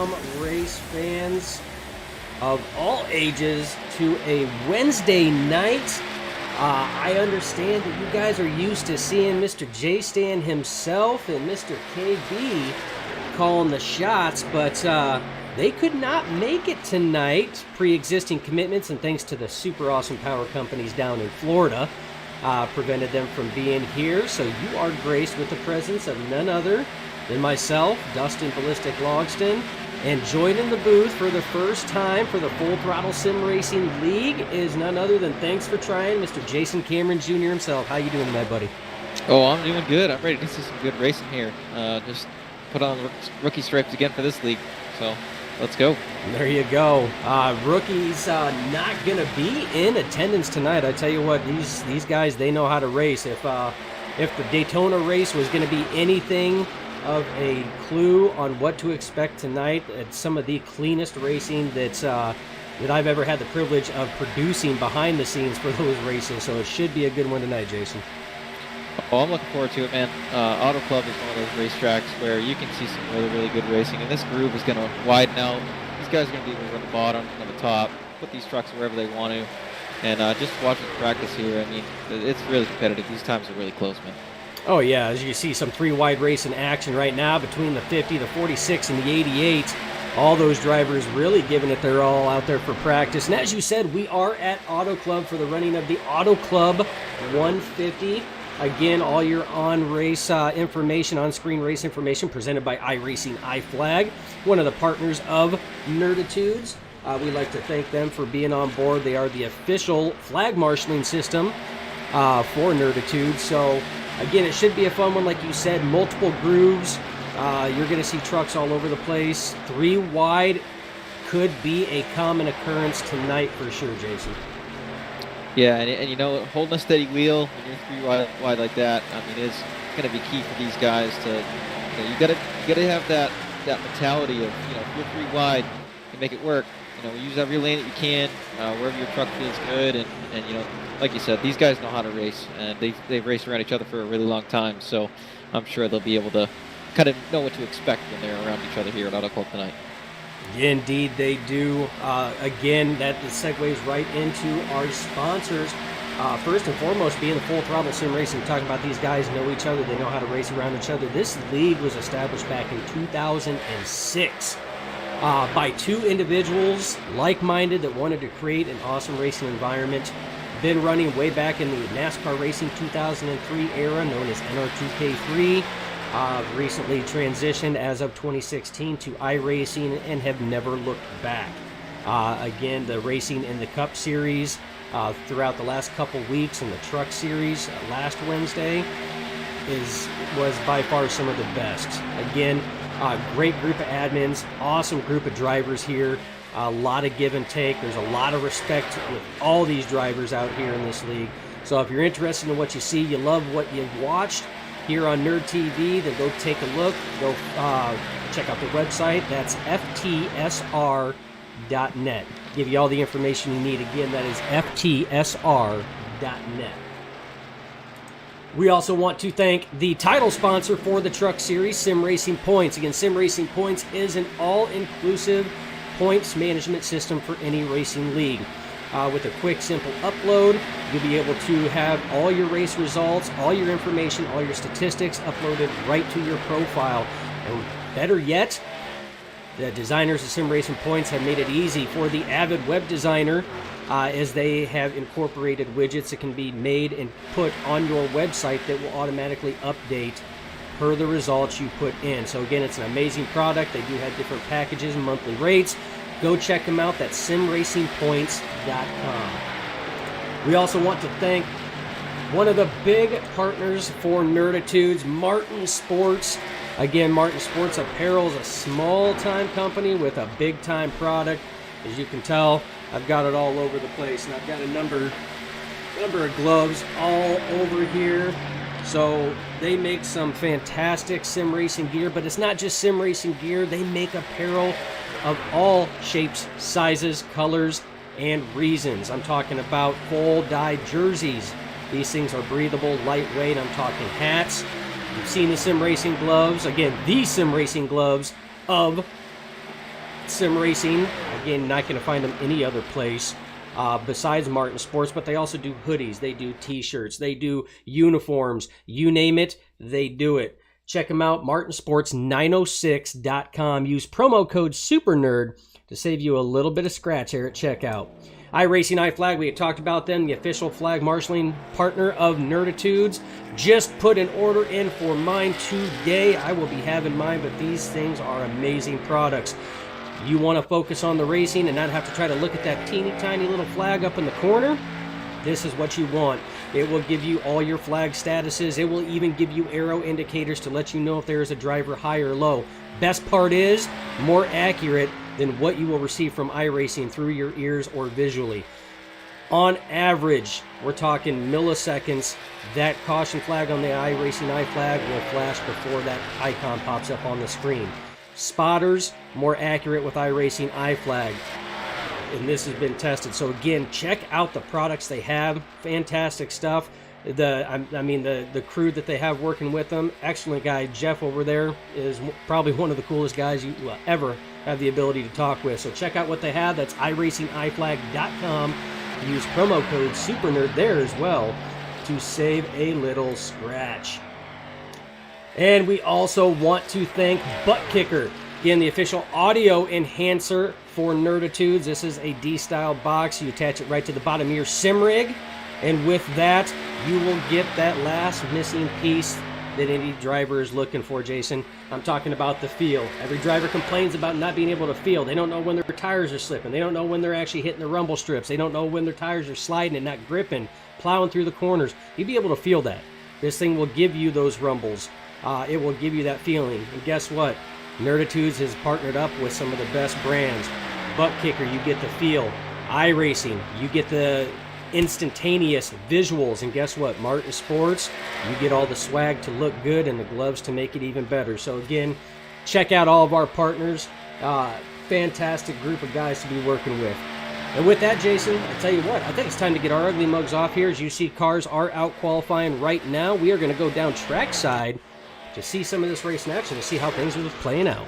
welcome race fans of all ages to a Wednesday night. I understand that you guys are used to seeing Mr. J Stan himself and Mr. KB calling the shots, but they could not make it tonight. Pre-existing commitments and thanks to the super awesome power companies down in Florida prevented them from being here. So you are graced with the presence of none other than myself, Dustin Ballistic Logston, and joining the booth for the first time for the Full Throttle Sim Racing League is none other than Thanks for Trying, Mr. Jason Cameron Jr. himself. How you doing tonight, buddy? Oh, I'm doing good. I'm ready to see some good racing here. Just put on rookie stripes again for this league, so let's go. There you go. Rookies not going to be in attendance tonight. I tell you what, these guys, they know how to race. If the Daytona race was going to be anything of a clue on what to expect tonight, it's some of the cleanest racing that I've ever had the privilege of producing behind the scenes for those races. So it should be a good one tonight, Jason. Oh, I'm looking forward to it, man. Auto Club is one of those racetracks where you can see some really, really good racing, and this groove is going to widen out. These guys are going to be able to run the bottom and the top, put these trucks wherever they want to, and just watching the practice here, I mean, it's really competitive. These times are really close, man. Oh, yeah, as you see some three-wide race in action right now between the 50, the 46, and the 88. All those drivers really giving it their all out there for practice. And as you said, we are at Auto Club for the running of the Auto Club 150. Again, all your on-race information, on-screen race information presented by iRacing iFlag, one of the partners of Nerditudes. We'd like to thank them for being on board. They are the official flag marshaling system for Nerditudes. So, again, it should be a fun one, like you said, multiple grooves. You're going to see trucks all over the place. 3 wide could be a common occurrence tonight for sure, Jason. Yeah, and you know, holding a steady wheel when you're 3 wide like that, I mean, it's going to be key for these guys to, you gotta have that mentality of, if you're 3 wide, you make it work. Use every lane that you can, wherever your truck feels good, and like you said, these guys know how to race, and they've raced around each other for a really long time, so I'm sure they'll be able to kind of know what to expect when they're around each other here at Auto Club tonight. Indeed, they do. Again, that segues right into our sponsors. First and foremost, being the Full Throttle Sim Racing. We're talking about these guys know each other. They know how to race around each other. This league was established back in 2006 by 2 individuals, like-minded, that wanted to create an awesome racing environment. Been running way back in the NASCAR Racing 2003 era, known as NR2K3. Recently transitioned as of 2016 to iRacing and have never looked back. Again, the racing in the Cup Series throughout the last couple weeks in the Truck Series last Wednesday was by far some of the best. Again, great group of admins, awesome group of drivers here, a lot of give and take. There's a lot of respect with all these drivers out here in this league. So if you're interested in what you see, you love what you've watched here on Nerd TV, then go take a look. Go check out the website. That's ftsr.net. Give you all the information you need. Again, that is ftsr.net. We also want to thank the title sponsor for the Truck Series, Sim Racing Points. Again, Sim Racing Points is an all-inclusive points management system for any racing league. With a quick, simple upload, you'll be able to have all your race results, all your information, all your statistics uploaded right to your profile. And better yet, the designers of Sim Racing Points have made it easy for the avid web designer as they have incorporated widgets that can be made and put on your website that will automatically update per the results you put in. So again, it's an amazing product. They do have different packages and monthly rates. Go check them out. That's simracingpoints.com. We also want to thank one of the big partners for Nerditudes, Martin Sports. Again, Martin Sports Apparel is a small-time company with a big-time product. As you can tell, I've got it all over the place, and I've got a number of gloves all over here. So they make some fantastic sim racing gear, but it's not just sim racing gear. They make apparel of all shapes, sizes, colors, and reasons. I'm talking about full dye jerseys. These things are breathable, lightweight. I'm talking hats. You've seen the sim racing gloves. Again, the sim racing gloves of sim racing. Again, not going to find them any other place besides Martin Sports, but they also do hoodies, they do t-shirts, they do uniforms, you name it, they do it. Check them out, martinsports906.com. Use promo code SUPERNERD to save you a little bit of scratch here at checkout. iRacing iFlag, we had talked about them, the official flag marshaling partner of Nerditudes. Just put an order in for mine today. I will be having mine, but these things are amazing products. You want to focus on the racing and not have to try to look at that teeny tiny little flag up in the corner? This is what you want. It will give you all your flag statuses. It will even give you arrow indicators to let you know if there is a driver high or low. Best part is, more accurate than what you will receive from iRacing through your ears or visually. On average, we're talking milliseconds, that caution flag on the iRacing iFlag will flash before that icon pops up on the screen. Spotters, more accurate with iRacing iFlag. And this has been tested. So again, check out the products they have. Fantastic stuff. The crew that they have working with them, excellent guy. Jeff over there is probably one of the coolest guys you will ever have the ability to talk with. So check out what they have. That's iRacingIFlag.com. Use promo code SUPERNERD there as well to save a little scratch. And we also want to thank Butt Kicker, again, the official audio enhancer for Nerditudes. This is a D-style box. You attach it right to the bottom of your sim rig, and with that, you will get that last missing piece that any driver is looking for, Jason. I'm talking about the feel. Every driver complains about not being able to feel. They don't know when their tires are slipping. They don't know when they're actually hitting the rumble strips. They don't know when their tires are sliding and not gripping, plowing through the corners. You'll be able to feel that. This thing will give you those rumbles. It will give you that feeling. And guess what? Nerditudes has partnered up with some of the best brands. Butt Kicker, you get the feel. iRacing, you get the instantaneous visuals. And guess what? Martin Sports, you get all the swag to look good and the gloves to make it even better. So again, check out all of our partners. Fantastic group of guys to be working with. And with that, Jason, I tell you what, I think it's time to get our ugly mugs off here. As you see, cars are out qualifying right now. We are going to go down trackside to see some of this race in action, to see how things are playing out.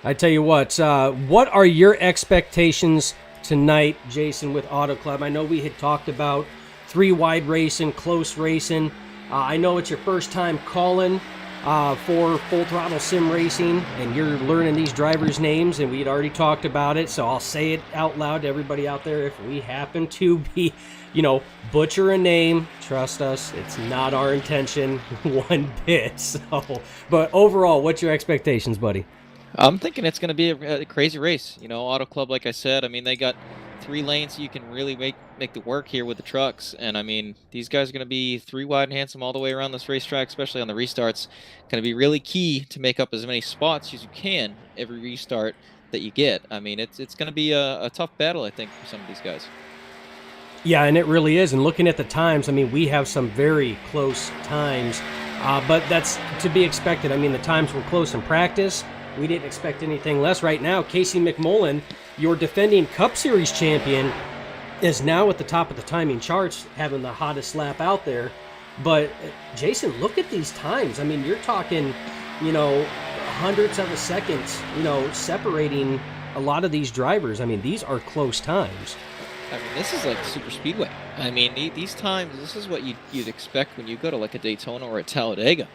I tell you what are your expectations tonight, Jason, with Auto Club? I know we had talked about 3-wide racing, close racing. I know it's your first time calling for Full Throttle Sim Racing, and you're learning these drivers' names, and we had already talked about it, so I'll say it out loud to everybody out there. If we happen to be, butcher a name, trust us, it's not our intention one bit. So, but overall, what's your expectations, buddy? I'm thinking it's going to be a crazy race. Auto Club, like I said, they got 3 lanes, so you can really make the work here with the trucks. And these guys are going to be 3 wide and handsome all the way around this racetrack, especially on the restarts. Going to be really key to make up as many spots as you can every restart that you get. It's going to be a tough battle, I think, for some of these guys. Yeah, and it really is. And looking at the times, we have some very close times, but that's to be expected. The times were close in practice. We didn't expect anything less. Right now, Casey McMullen, your defending Cup Series champion, is now at the top of the timing charts, having the hottest lap out there. But, Jason, look at these times. You're talking, hundreds of a second, separating a lot of these drivers. These are close times. This is like super speedway. These times, this is what you'd expect when you go to like a Daytona or a Talladega.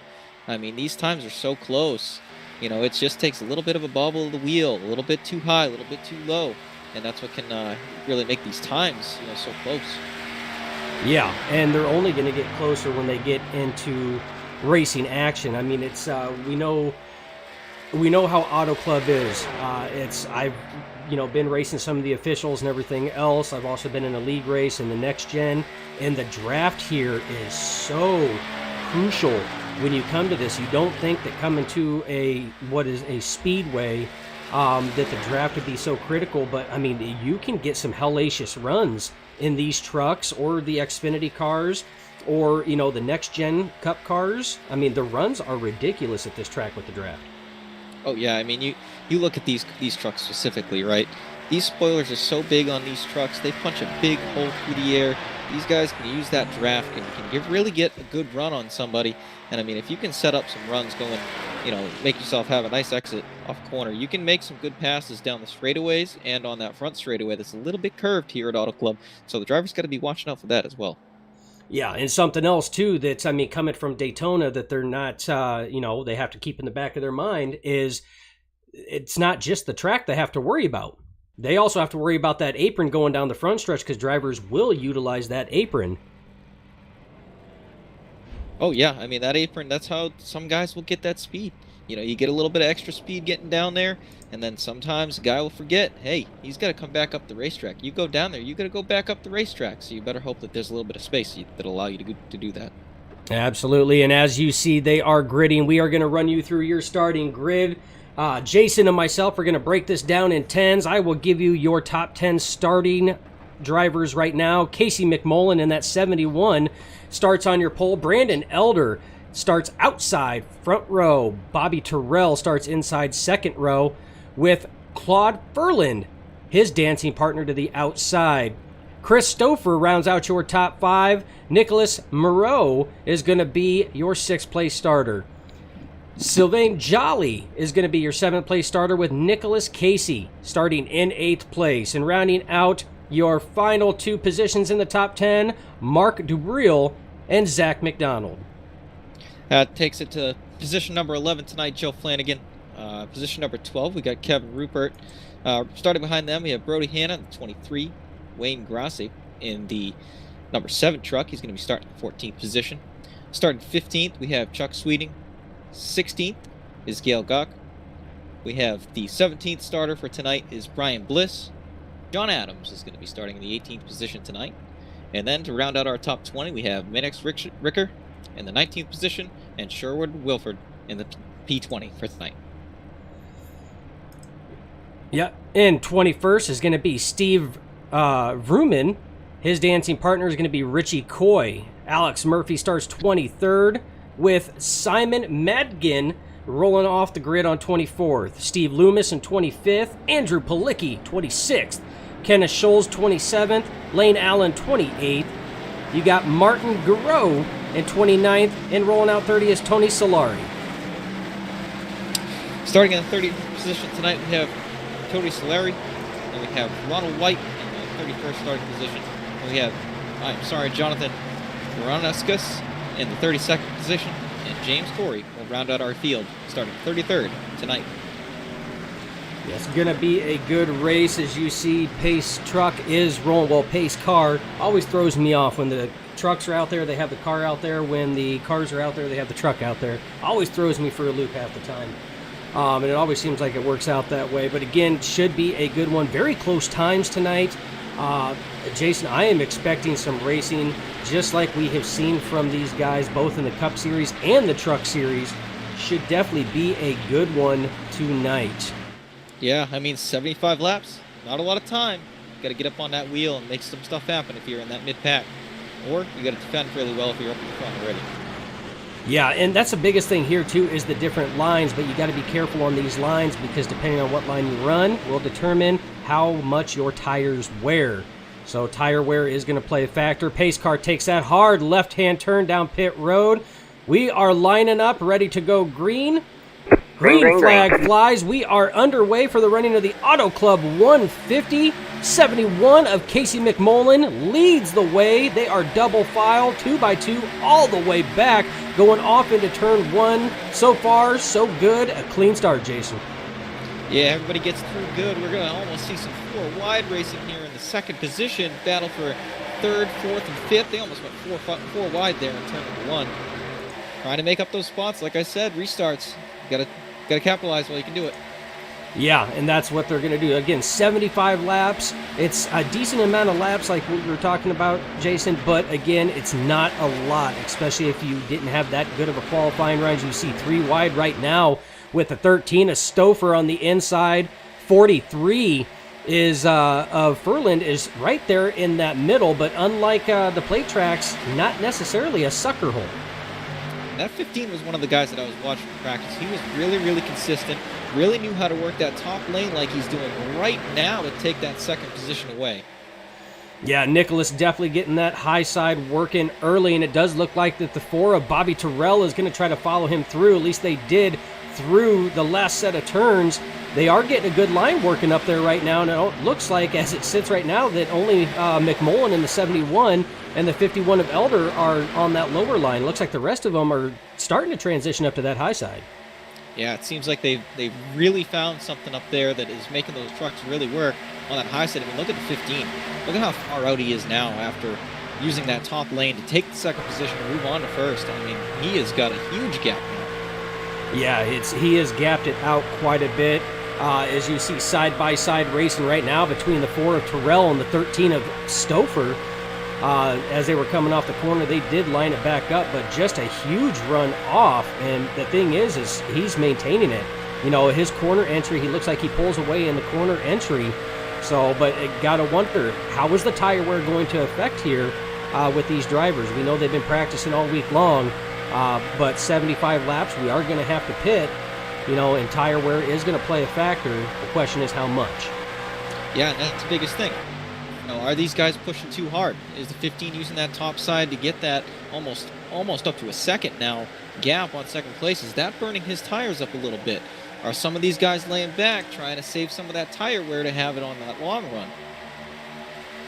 These times are so close. It just takes a little bit of a bobble of the wheel, a little bit too high, a little bit too low, and that's what can really make these times, so close. Yeah, and they're only going to get closer when they get into racing action. It's we know how Auto Club is. I've been racing some of the officials and everything else. I've also been in a league race in the next gen, and the draft here is so crucial. When you come to this, you don't think that coming to what is a speedway, that the draft would be so critical, but you can get some hellacious runs in these trucks or the Xfinity cars or the next gen Cup cars. The runs are ridiculous at this track with the draft. Oh yeah, you look at these trucks specifically, right? these spoilers are so big on these trucks. They punch a big hole through the air. These guys can use that draft and really get a good run on somebody. And I mean, if you can set up some runs going, make yourself have a nice exit off corner, you can make some good passes down the straightaways and on that front straightaway that's a little bit curved here at Auto Club. So the driver's got to be watching out for that as well. Yeah, and something else, too, that's, coming from Daytona that they're not, they have to keep in the back of their mind is it's not just the track they have to worry about. They also have to worry about that apron going down the front stretch because drivers will utilize that apron. Oh, yeah. I mean, that apron, that's how some guys will get that speed. You get a little bit of extra speed getting down there, and then sometimes a guy will forget, hey, he's got to come back up the racetrack. You go down there, you got to go back up the racetrack, so you better hope that there's a little bit of space that'll allow you to do that. Absolutely, and as you see, they are gridding. We are going to run you through your starting grid. Jason and myself are going to break this down in 10s. I will give you your top 10 starting drivers right now. Casey McMullen in that 71 starts on your pole. Brandon Elder starts outside front row. Bobby Terrell starts inside second row with Claude Furland, his dancing partner, to the outside. Chris Stouffer rounds out your top 5. Nicholas Moreau is going to be your 6th place starter. Sylvain Jolly is going to be your 7th place starter with Nicholas Casey starting in 8th place. And rounding out your final 2 positions in the top 10, Mark Dubril and Zach McDonald. That takes it to position number 11 tonight, Joe Flanagan. Position number 12, we got Kevin Rupert. Starting behind them, we have Brody Hanna in the 23, Wayne Grassi in the number 7 truck. He's going to be starting in 14th position. Starting 15th, we have Chuck Sweeting. 16th is Gail Gawk. We have the 17th starter for tonight is Brian Bliss. John Adams is going to be starting in the 18th position tonight. And then to round out our top 20, we have Minix Ricker in the 19th position and Sherwood Wilford in the P20 for tonight. Yeah, and 21st is going to be Steve Vrooman. His dancing partner is going to be Richie Coy. Alex Murphy starts 23rd with Simon Madgin rolling off the grid on 24th. Steve Loomis in 25th. Andrew Palicki, 26th. Kenneth Scholes, 27th. Lane Allen, 28th. You got Martin Garreau in 29th. And rolling out 30th is Tony Solari. Starting in the 30th position tonight, we have Tony Solari. And we have Ronald White in the 31st starting position. And we have, Jonathan Veroniscus in the 32nd position, and James Corey will round out our field, starting 33rd tonight. It's going to be a good race. As you see, Pace truck is rolling. Well, Pace car always throws me off. When the trucks are out there, they have the car out there. When the cars are out there, they have the truck out there. Always throws me for a loop half the time. And it always seems like it works out that way. But again, should be a good one. Very close times tonight. Jason, I am expecting some racing just like we have seen from these guys, both in the Cup Series and the Truck Series. Should definitely be a good one tonight. Yeah, 75 laps, not a lot of time. Got to get up on that wheel and make some stuff happen if you're in that mid-pack. Or you got to defend really well if you're up in the front already. Yeah, and that's the biggest thing here, too, is the different lines, but you got to be careful on these lines because depending on what line you run will determine how much your tires wear. So tire wear is going to play a factor. Pace car takes that hard left-hand turn down pit road. We are lining up, ready to go green. Green flag flies. We are underway for the running of the Auto Club 150. 71 of Casey McMullen leads the way. They are double file, 2x2, all the way back, going off into turn 1. So far, so good. A clean start, Jason. Yeah, everybody gets through good. We're going to almost see some 4 wide racing here in the second position. Battle for 3rd, 4th, and 5th. They almost went 4 wide there in turn 1. Trying to make up those spots. Like I said, restarts. Got to capitalize while you can do it. Yeah, and that's what they're going to do. Again, 75 laps. It's a decent amount of laps like we were talking about, Jason, but again, it's not a lot, especially if you didn't have that good of a qualifying run. You see 3 wide right now with the 13, a Stouffer on the inside. 43 is of Furland is right there in that middle, but unlike the plate tracks, not necessarily a sucker hole. That 15 was one of the guys that I was watching in practice. He was really, really consistent, really knew how to work that top lane like he's doing right now to take that second position away. Yeah, Nicholas definitely getting that high side working early, and it does look like that the 4 of Bobby Terrell is going to try to follow him through. At least they did through the last set of turns. They are getting a good line working up there right now, and it looks like, as it sits right now, that only McMullen in the 71 and the 51 of Elder are on that lower line. Looks like the rest of them are starting to transition up to that high side. Yeah, it seems like they've really found something up there that is making those trucks really work on that high side. I mean, look at the 15. Look at how far out he is now after using that top lane to take the second position and move on to first. I mean, he has got a huge gap now. Yeah, he has gapped it out quite a bit. As you see side-by-side racing right now between the 4 of Terrell and the 13 of Stouffer. As they were coming off the corner, they did line it back up, but just a huge run off. And the thing is he's maintaining it. You know, his corner entry, he looks like he pulls away in the corner entry. So, but it got to wonder, how is the tire wear going to affect here with these drivers? We know they've been practicing all week long, but 75 laps, we are going to have to pit. You know, and tire wear is going to play a factor. The question is how much. Yeah, that's the biggest thing. You know, are these guys pushing too hard? Is the 15 using that top side to get that almost up to a second now gap on second place? Is that burning his tires up a little bit? Are some of these guys laying back, trying to save some of that tire wear to have it on that long run?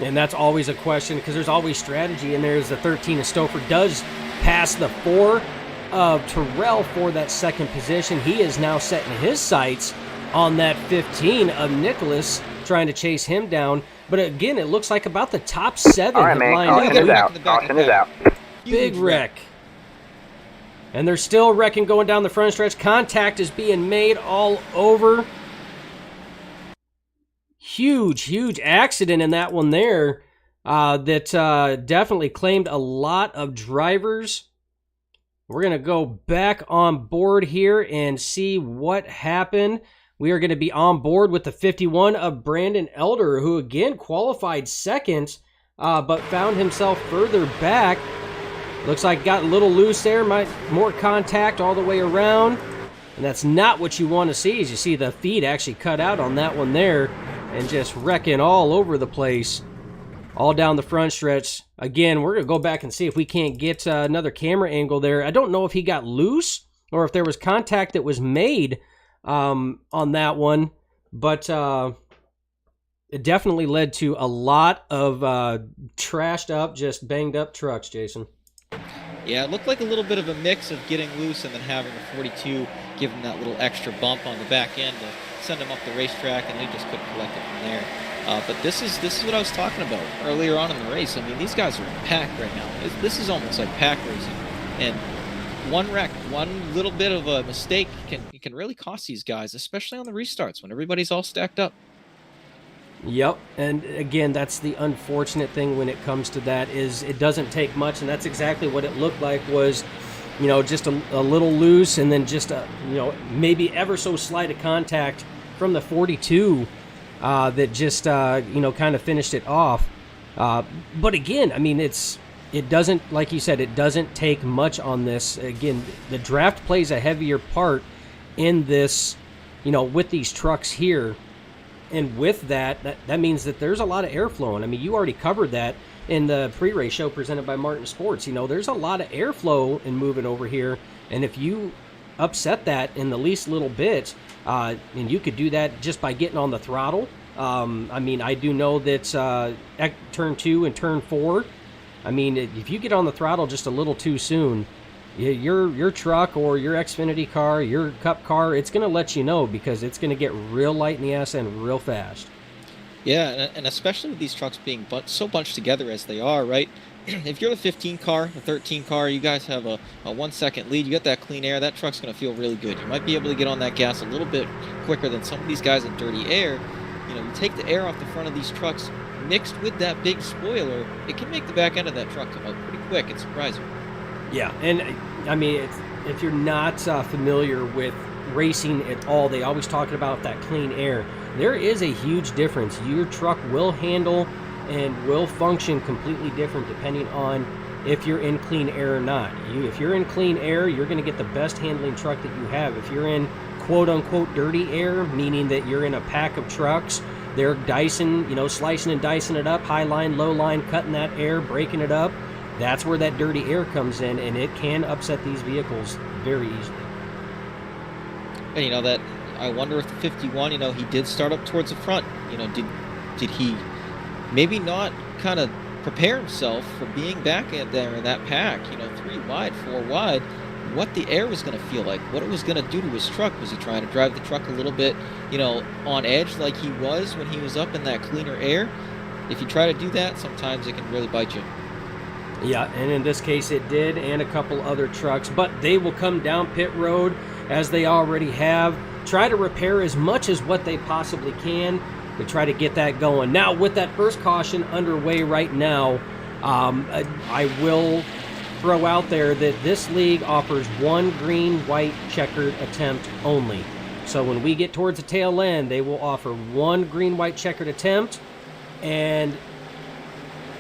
And that's always a question, because there's always strategy in there. As the 13 of Stouffer does pass the 4 of Terrell for that second position. He is now setting his sights on that 15 of Nicholas, trying to chase him down. But again, it looks like about the top 7 All right, have man. lined Caution is up. out. Caution is out. Big wreck. And they're still wrecking going down the front stretch. Contact is being made all over. Huge accident in that one there that definitely claimed a lot of drivers. We're going to go back on board here and see what happened. We are going to be on board with the 51 of Brandon Elder, who again qualified second, but found himself further back. Looks like got a little loose there, more contact all the way around. And that's not what you want to see, as you see the feed actually cut out on that one there and just wrecking all over the place. All down the front stretch. Again, we're going to go back and see if we can't get another camera angle there. I don't know if he got loose or if there was contact that was made on that one, but it definitely led to a lot of trashed up, just banged up trucks, Jason. Yeah, it looked like a little bit of a mix of getting loose and then having the 42 give him that little extra bump on the back end to send him up the racetrack, and they just couldn't collect it from there. But this is what I was talking about earlier on in the race. I mean, these guys are in pack right now. This is almost like pack racing. And one wreck, one little bit of a mistake can really cost these guys, especially on the restarts when everybody's all stacked up. Yep, and again, that's the unfortunate thing when it comes to that, is it doesn't take much, and that's exactly what it looked like was, you know, just a little loose, and then just a, you know, maybe ever so slight of contact from the 42 that just, you know, kind of finished it off. But again, I mean, it doesn't, like you said, it doesn't take much on this. Again, the draft plays a heavier part in this, you know, with these trucks here. And with that means that there's a lot of air flowing. I mean, you already covered that in the pre-race show presented by Martin Sports. You know, there's a lot of airflow in moving over here. And if you upset that in the least little bit, and you could do that just by getting on the throttle. I mean, I do know that turn 2 and turn 4, I mean, if you get on the throttle just a little too soon, your truck or your Xfinity car, your Cup car, it's going to let you know, because it's going to get real light in the ass end real fast. Yeah, and especially with these trucks being so bunched together as they are, right? If you're the 15 car, the 13 car, you guys have a 1 second lead, you got that clean air, that truck's going to feel really good. You might be able to get on that gas a little bit quicker than some of these guys in dirty air. You know, you take the air off the front of these trucks, mixed with that big spoiler, it can make the back end of that truck come out pretty quick and surprise you. Yeah, and I mean, if you're not familiar with racing at all, they always talk about that clean air. There is a huge difference. Your truck will handle and will function completely different depending on if you're in clean air or not. If you're in clean air, you're going to get the best handling truck that you have. If you're in quote-unquote dirty air, meaning that you're in a pack of trucks, they're dicing, slicing and dicing it up, high line, low line, cutting that air, breaking it up. That's where that dirty air comes in, and it can upset these vehicles very easily. And that I wonder if the 51, he did start up towards the front. Did he maybe not kind of prepare himself for being back there in that pack? 3 wide, 4 wide. What the air was going to feel like, what it was going to do to his truck. Was he trying to drive the truck a little bit, on edge like he was when he was up in that cleaner air? If you try to do that, sometimes it can really bite you. Yeah, and in this case it did, and a couple other trucks, but they will come down pit road as they already have, try to repair as much as what they possibly can to try to get that going. Now, with that first caution underway right now, I will throw out there that this league offers one green-white checkered attempt only. So when we get towards the tail end, they will offer one green-white checkered attempt, and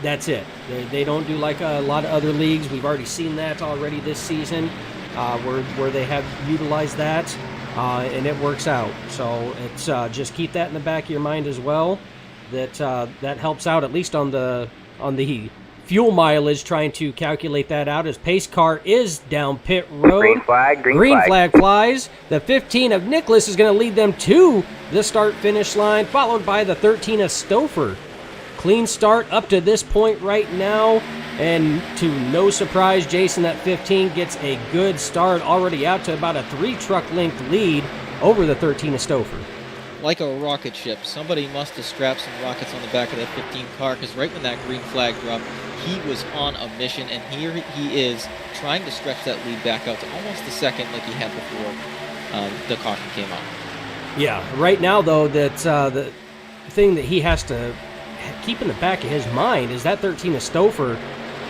that's it. They don't do like a lot of other leagues. We've already seen that already this season, where they have utilized that, and it works out. So it's just keep that in the back of your mind as well. That helps out at least on the fuel mileage, trying to calculate that out, as pace car is down pit road. Green flag, green flag flies. The 15 of Nicholas is going to lead them to the start-finish line, followed by the 13 of Stouffer. Clean start up to this point right now, and to no surprise, Jason, that 15 gets a good start, already out to about a 3-truck length lead over the 13 of Stouffer. Like a rocket ship. Somebody must have strapped some rockets on the back of that 15 car, because right when that green flag dropped, he was on a mission, and here he is trying to stretch that lead back out to almost the second like he had before the caution came out. Yeah, right now, though, that the thing that he has to keep in the back of his mind is that 13 of Stouffer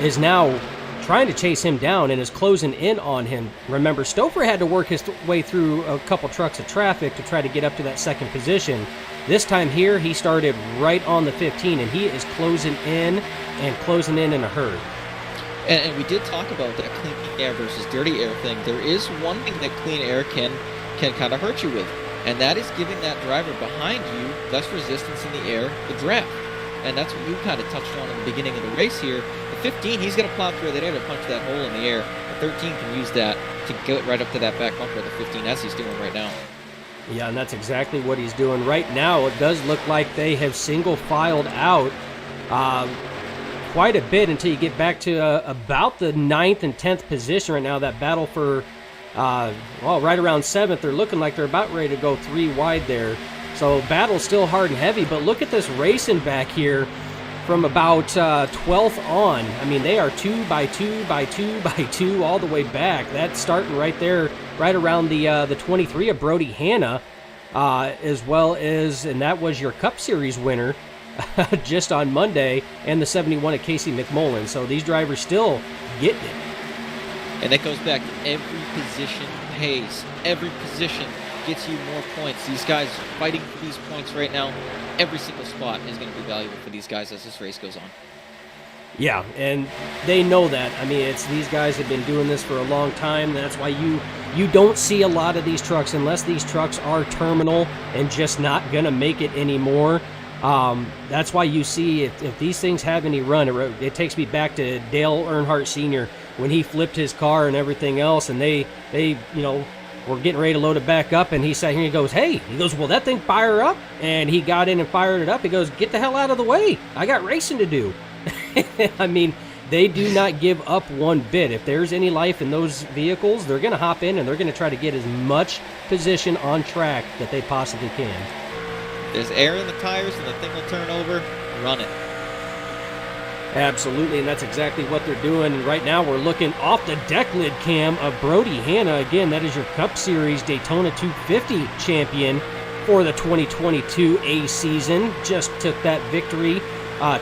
is now trying to chase him down and is closing in on him. Remember, Stouffer had to work his way through a couple trucks of traffic to try to get up to that second position. This time here, he started right on the 15, and he is closing in in a hurry. And we did talk about that clean air versus dirty air thing. There is one thing that clean air can kind of hurt you with, and that is giving that driver behind you less resistance in the air, the draft. And that's what you kind of touched on in the beginning of the race here. The 15, he's going to plow through that air to punch that hole in the air. The 13 can use that to get right up to that back bumper. The 15, as he's doing right now. Yeah, and that's exactly what he's doing right now. It does look like they have single-filed out quite a bit until you get back to about the 9th and 10th position right now. That battle for, right around 7th. They're looking like they're about ready to go 3 wide there. So battle's still hard and heavy, but look at this racing back here from about 12th on. I mean, they are 2 by 2 by 2 by 2 all the way back. That's starting right there, right around the 23 of Brody Hanna, as well as, and that was your Cup Series winner just on Monday, and the 71 of Casey McMullen. So these drivers still getting it. And that goes back to every position pays. Every position gets you more points. These guys fighting for these points right now. Every single spot is going to be valuable for these guys as this race goes on. Yeah, and they know that. I mean, these guys have been doing this for a long time. That's why you don't see a lot of these trucks unless these trucks are terminal and just not going to make it anymore. That's why you see if these things have any run, it takes me back to Dale Earnhardt Sr. when he flipped his car and everything else, and they we're getting ready to load it back up, and he sat here and he goes, will that thing fire up? And he got in and fired it up. He goes, get the hell out of the way. I got racing to do. I mean, they do not give up one bit. If there's any life in those vehicles, they're going to hop in and they're going to try to get as much position on track that they possibly can. There's air in the tires and the thing will turn over, run it. Absolutely, and that's exactly what they're doing. And right now we're looking off the deck lid cam of Brody Hanna. Again, that is your Cup Series Daytona 250 champion for the 2022 A season. Just took that victory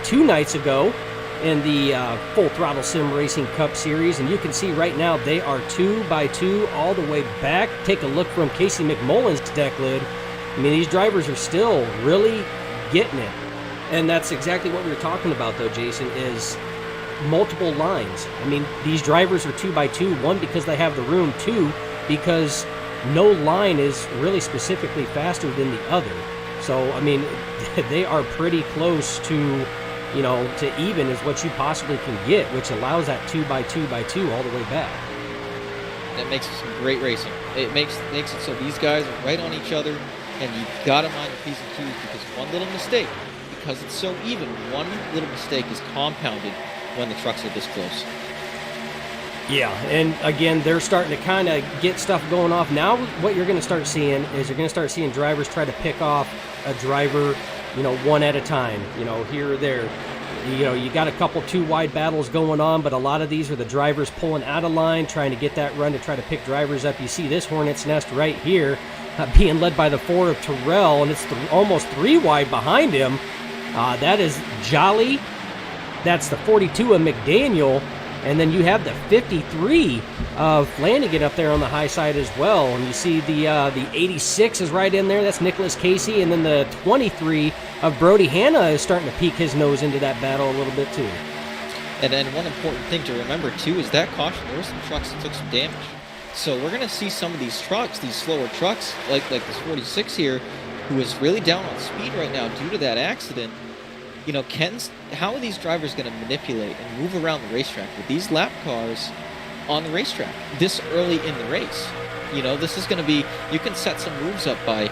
2 nights ago in the Full Throttle Sim Racing Cup Series. And you can see right now they are 2 by 2 all the way back. Take a look from Casey McMullen's deck lid. I mean, these drivers are still really getting it. And that's exactly what we were talking about, though, Jason, is multiple lines. I mean, these drivers are 2x2, one, because they have the room, two, because no line is really specifically faster than the other. So, I mean, they are pretty close to, to even is what you possibly can get, which allows that 2x2x2 all the way back. That makes it some great racing. It makes it so these guys are right on each other, and you've got to mind your P's and Q's, because one little mistake, because it's so even, one little mistake is compounded when the trucks are this close. Yeah, and again, they're starting to kind of get stuff going off. Now what you're going to start seeing is you're going to start seeing drivers try to pick off a driver, one at a time, here or there. You got a couple two wide battles going on, but a lot of these are the drivers pulling out of line, trying to get that run to try to pick drivers up. You see this hornet's nest right here being led by the 4 of Terrell, and it's almost 3 wide behind him. That is Jolly. That's the 42 of McDaniel. And then you have the 53 of Flanagan up there on the high side as well. And you see the 86 is right in there. That's Nicholas Casey. And then the 23 of Brody Hanna is starting to peek his nose into that battle a little bit too. And then one important thing to remember too is that caution, there were some trucks that took some damage. So we're going to see some of these trucks, these slower trucks, like this 46 here, who is really down on speed right now due to that accident. How are these drivers going to manipulate and move around the racetrack with these lap cars on the racetrack this early in the race? This is going to be, you can set some moves up by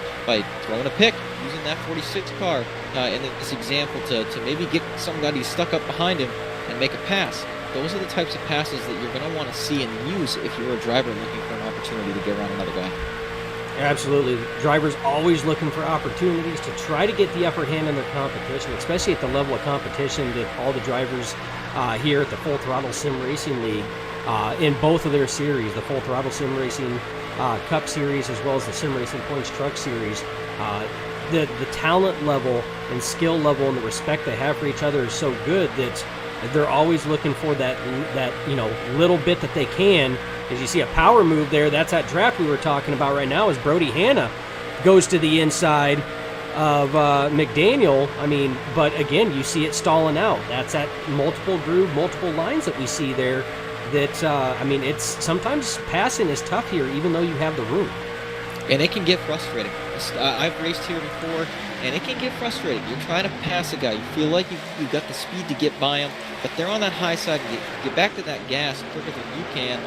throwing a pick, using that 46 car in this example to maybe get somebody stuck up behind him and make a pass. Those are the types of passes that you're going to want to see and use if you're a driver looking for an opportunity to get around another guy. Absolutely. Drivers always looking for opportunities to try to get the upper hand in their competition, especially at the level of competition that all the drivers here at the Full Throttle Sim Racing League in both of their series, the Full Throttle Sim Racing Cup Series as well as the Sim Racing Points Truck Series. The talent level and skill level and the respect they have for each other is so good that they're always looking for that little bit that they can. As you see a power move there, that's that draft we were talking about right now as Brody Hanna goes to the inside of McDaniel. But again, you see it stalling out. That's that multiple groove, multiple lines that we see there that, it's sometimes passing is tough here, even though you have the room. And it can get frustrating. I've raced here before, and it can get frustrating. You're trying to pass a guy. You feel like you've got the speed to get by him, but they're on that high side. Get back to that gas quicker than you can.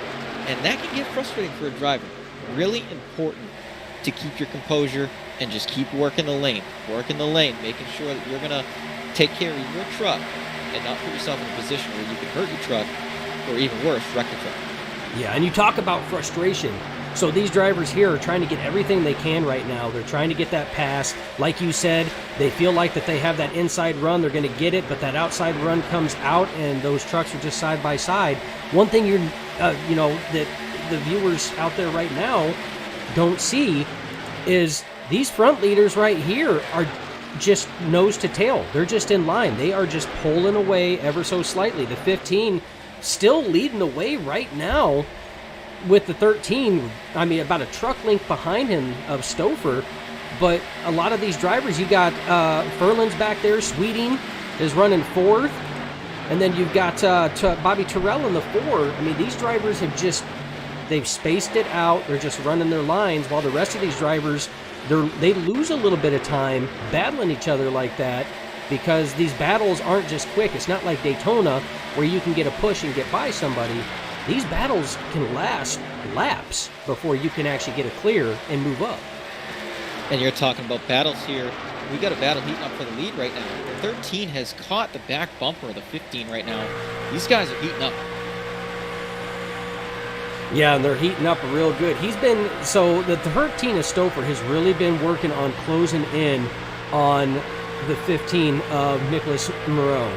And that can get frustrating for a driver. Really important to keep your composure and just keep working the lane, making sure that you're going to take care of your truck and not put yourself in a position where you can hurt your truck or even worse, wreck the truck. Yeah, and you talk about frustration. So these drivers here are trying to get everything they can right now. They're trying to get that pass. Like you said, they feel like that they have that inside run. They're going to get it, but that outside run comes out, and those trucks are just side by side. One thing that the viewers out there right now don't see is these front leaders right here are just nose to tail. They're just in line. They are just pulling away ever so slightly. The 15 still leading the way right now with the 13, about a truck length behind him of Stouffer. But a lot of these drivers, you got Furlan's back there. Sweeting is running 4th. And then you've got Bobby Terrell in the 4. These drivers they've spaced it out. They're just running their lines while the rest of these drivers, they lose a little bit of time battling each other like that because these battles aren't just quick. It's not like Daytona where you can get a push and get by somebody. These battles can last laps before you can actually get a clear and move up. And you're talking about battles here. We got a battle heating up for the lead right now. The 13 has caught the back bumper of the 15 right now. These guys are heating up. Yeah, and they're heating up real good. The 13 of Stouffer has really been working on closing in on the 15 of Nicholas Moreau.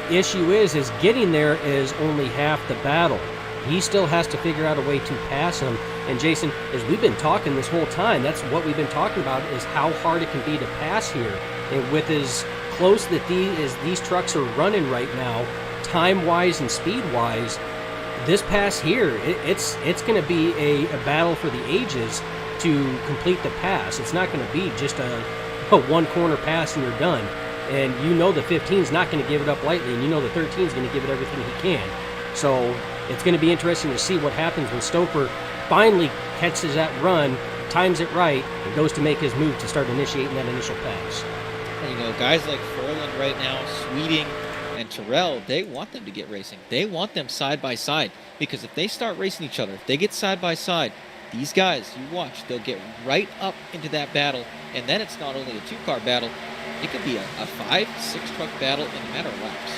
The issue is getting there is only half the battle. He still has to figure out a way to pass him. And Jason, as we've been talking this whole time, that's what we've been talking about is how hard it can be to pass here. And with as close that these trucks are running right now, time-wise and speed-wise, this pass here, it's going to be a battle for the ages to complete the pass. It's not going to be just a one-corner pass and you're done. and you know the 15 is not going to give it up lightly, and you know the 13 is going to give it everything he can. So it's going to be interesting to see what happens when Stouffer finally catches that run, times it right, and goes to make his move to start initiating that initial pass. And, guys like Furlan right now, Sweeting, and Terrell, they want them to get racing. They want them side by side, because if they start racing each other, if they get side by side, these guys, you watch, they'll get right up into that battle, and then it's not only a 2-car battle, it could be a 5-6 truck battle in a matter of laps.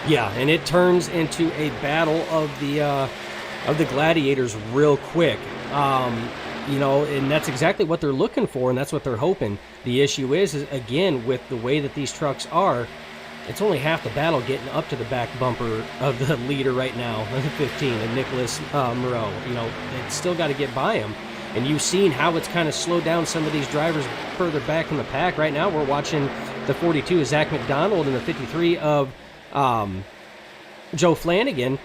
Yeah, and it turns into a battle of the gladiators real quick. And that's exactly what they're looking for, and that's what they're hoping. The issue is again, with the way that these trucks are, it's only half the battle getting up to the back bumper of the leader right now, the 15, and Nicholas Moreau. It's still got to get by him. And you've seen how it's kind of slowed down some of these drivers further back in the pack. Right now we're watching the 42 of Zach McDonald and the 53 of Joe Flanagan.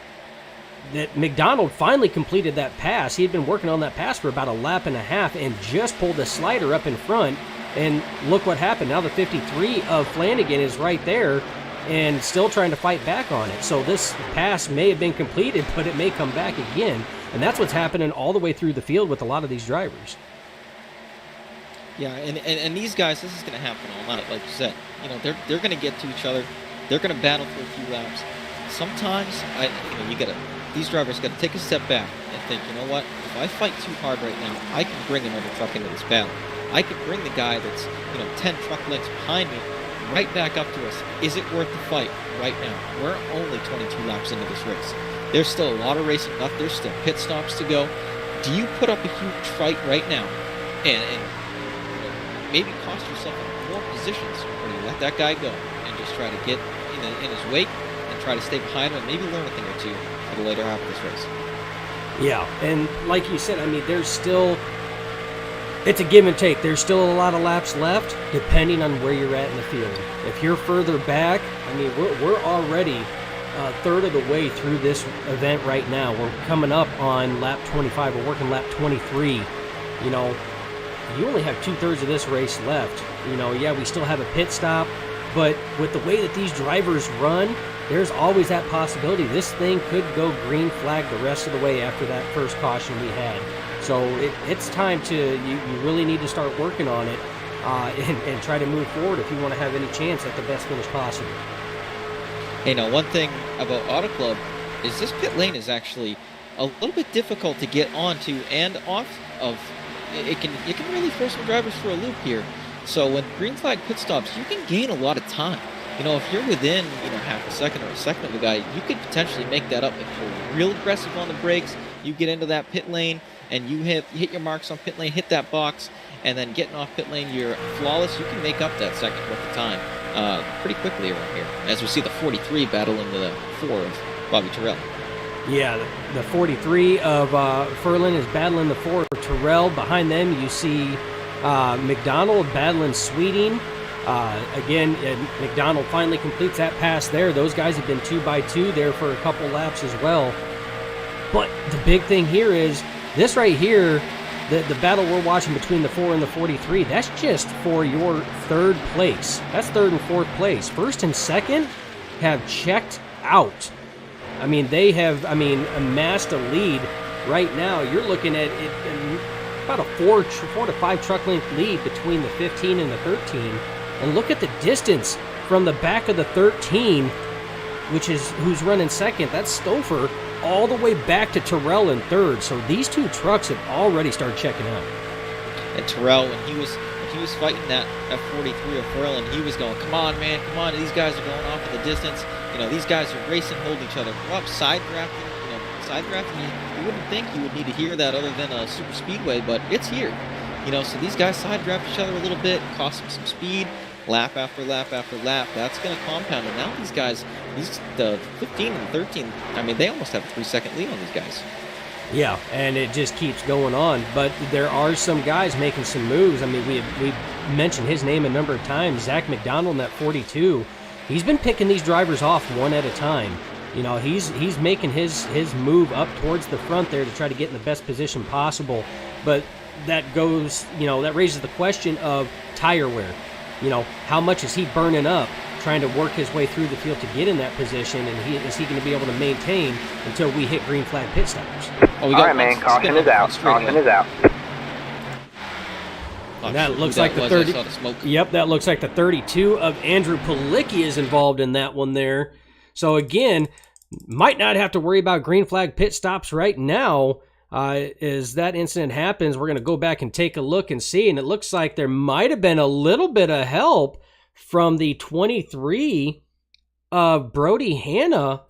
That McDonald finally completed that pass. He had been working on that pass for about a lap and a half and just pulled the slider up in front. And look what happened. Now the 53 of Flanagan is right there and still trying to fight back on it. So this pass may have been completed, but it may come back again. And that's what's happening all the way through the field with a lot of these drivers. Yeah, and these guys, this is going to happen a lot, like you said. They're going to get to each other. They're going to battle for a few laps. Sometimes, these drivers got to take a step back and think, you know what? If I fight too hard right now, I can bring another truck into this battle. I could bring the guy that's 10 truck lengths behind me right back up to us. Is it worth the fight right now? We're only 22 laps into this race. There's still a lot of racing left. There's still pit stops to go. Do you put up a huge fight right now and maybe cost yourself more positions, or do you let that guy go and just try to get in his wake and try to stay behind him and maybe learn a thing or two for the later half of this race? Yeah, and like you said, there's still... It's a give and take. There's still a lot of laps left, depending on where you're at in the field. If you're further back, we're already a third of the way through this event right now. We're coming up on lap 25. We're working lap 23. You only have 2/3 of this race left. We still have a pit stop, but with the way that these drivers run, there's always that possibility this thing could go green flag the rest of the way after that first caution we had. So it's time you really need to start working on it and try to move forward if you want to have any chance at the best finish possible. Hey, now one thing about Auto Club is this pit lane is actually a little bit difficult to get onto and off of. It can really throw some drivers for a loop here. So when green flag pit stops, you can gain a lot of time. If you're within half a second or a second of a guy, you could potentially make that up if you're real aggressive on the brakes. You get into that pit lane and you hit your marks on pit lane, hit that box, and then getting off pit lane, you're flawless. You can make up that second worth of time pretty quickly around here, as we see the 43 battle into the 4 of Bobby Terrell. Yeah, the 43 of Furlan is battling the 4 of Terrell. Behind them, you see McDonald battling Sweeting. Again, McDonald finally completes that pass there. Those guys have been 2x2 there for a couple laps as well. But the big thing here is this right here, the battle we're watching between the 4 and the 43, that's just for your third place. That's third and fourth place. First and second have checked out. They have, amassed a lead right now. You're looking at it about a 4 to 5 truck length lead between the 15 and the 13. And look at the distance from the back of the 13, who's running second. That's Stouffer, all the way back to Terrell in third. So these two trucks have already started checking out. And Terrell, when he was fighting that F43 of Furlan, he was going, come on, man, come on. These guys are going off in the distance. These guys are racing, holding each other up, side drafting. You wouldn't think you would need to hear that other than a super speedway, but it's here. So these guys side draft each other a little bit, cost them some speed, lap after lap after lap. That's going to compound. And now these guys, the 15 and 13, they almost have a 3-second lead on these guys. Yeah, and it just keeps going on. But there are some guys making some moves. We mentioned his name a number of times. Zach McDonald in that 42. He's been picking these drivers off one at a time. He's making his move up towards the front there to try to get in the best position possible. But that goes, that raises the question of tire wear. you know, how much is he burning up trying to work his way through the field to get in that position, and is he going to be able to maintain until we hit green flag pit stops? Oh, we got all right, man. Caution is out. Caution is out. And that looks like the 30. Yep, that looks like the 32 of Andrew Palicki is involved in that one there. So again, might not have to worry about green flag pit stops right now. As that incident happens, we're going to go back and take a look and see. And it looks like there might have been a little bit of help from the 23 of Brody Hanna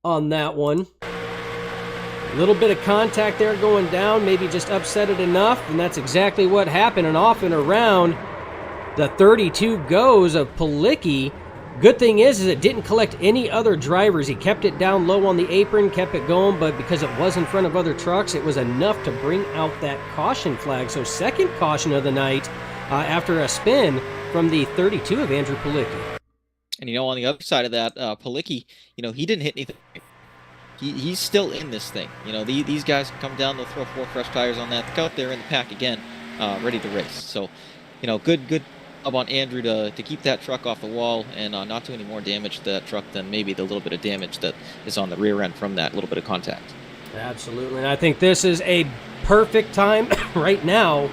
on that one. A little bit of contact there going down, maybe just upset it enough, and that's exactly what happened. And off and around the 32 goes of Palicki. Good thing is it didn't collect any other drivers. He kept it down low on the apron, kept it going, but because it was in front of other trucks, it was enough to bring out that caution flag. So second caution of the night after a spin from the 32 of Andrew Palicki. And, you know, on the other side of that, Palicki, you know, he didn't hit anything. He's still in this thing. You know, these guys come down, they'll throw 4 fresh tires on that. They're out there in the pack again, ready to race. So, you know, good job on Andrew to keep that truck off the wall and not do any more damage to that truck than maybe the little bit of damage that is on the rear end from that little bit of contact. Absolutely, and I think this is a perfect time right now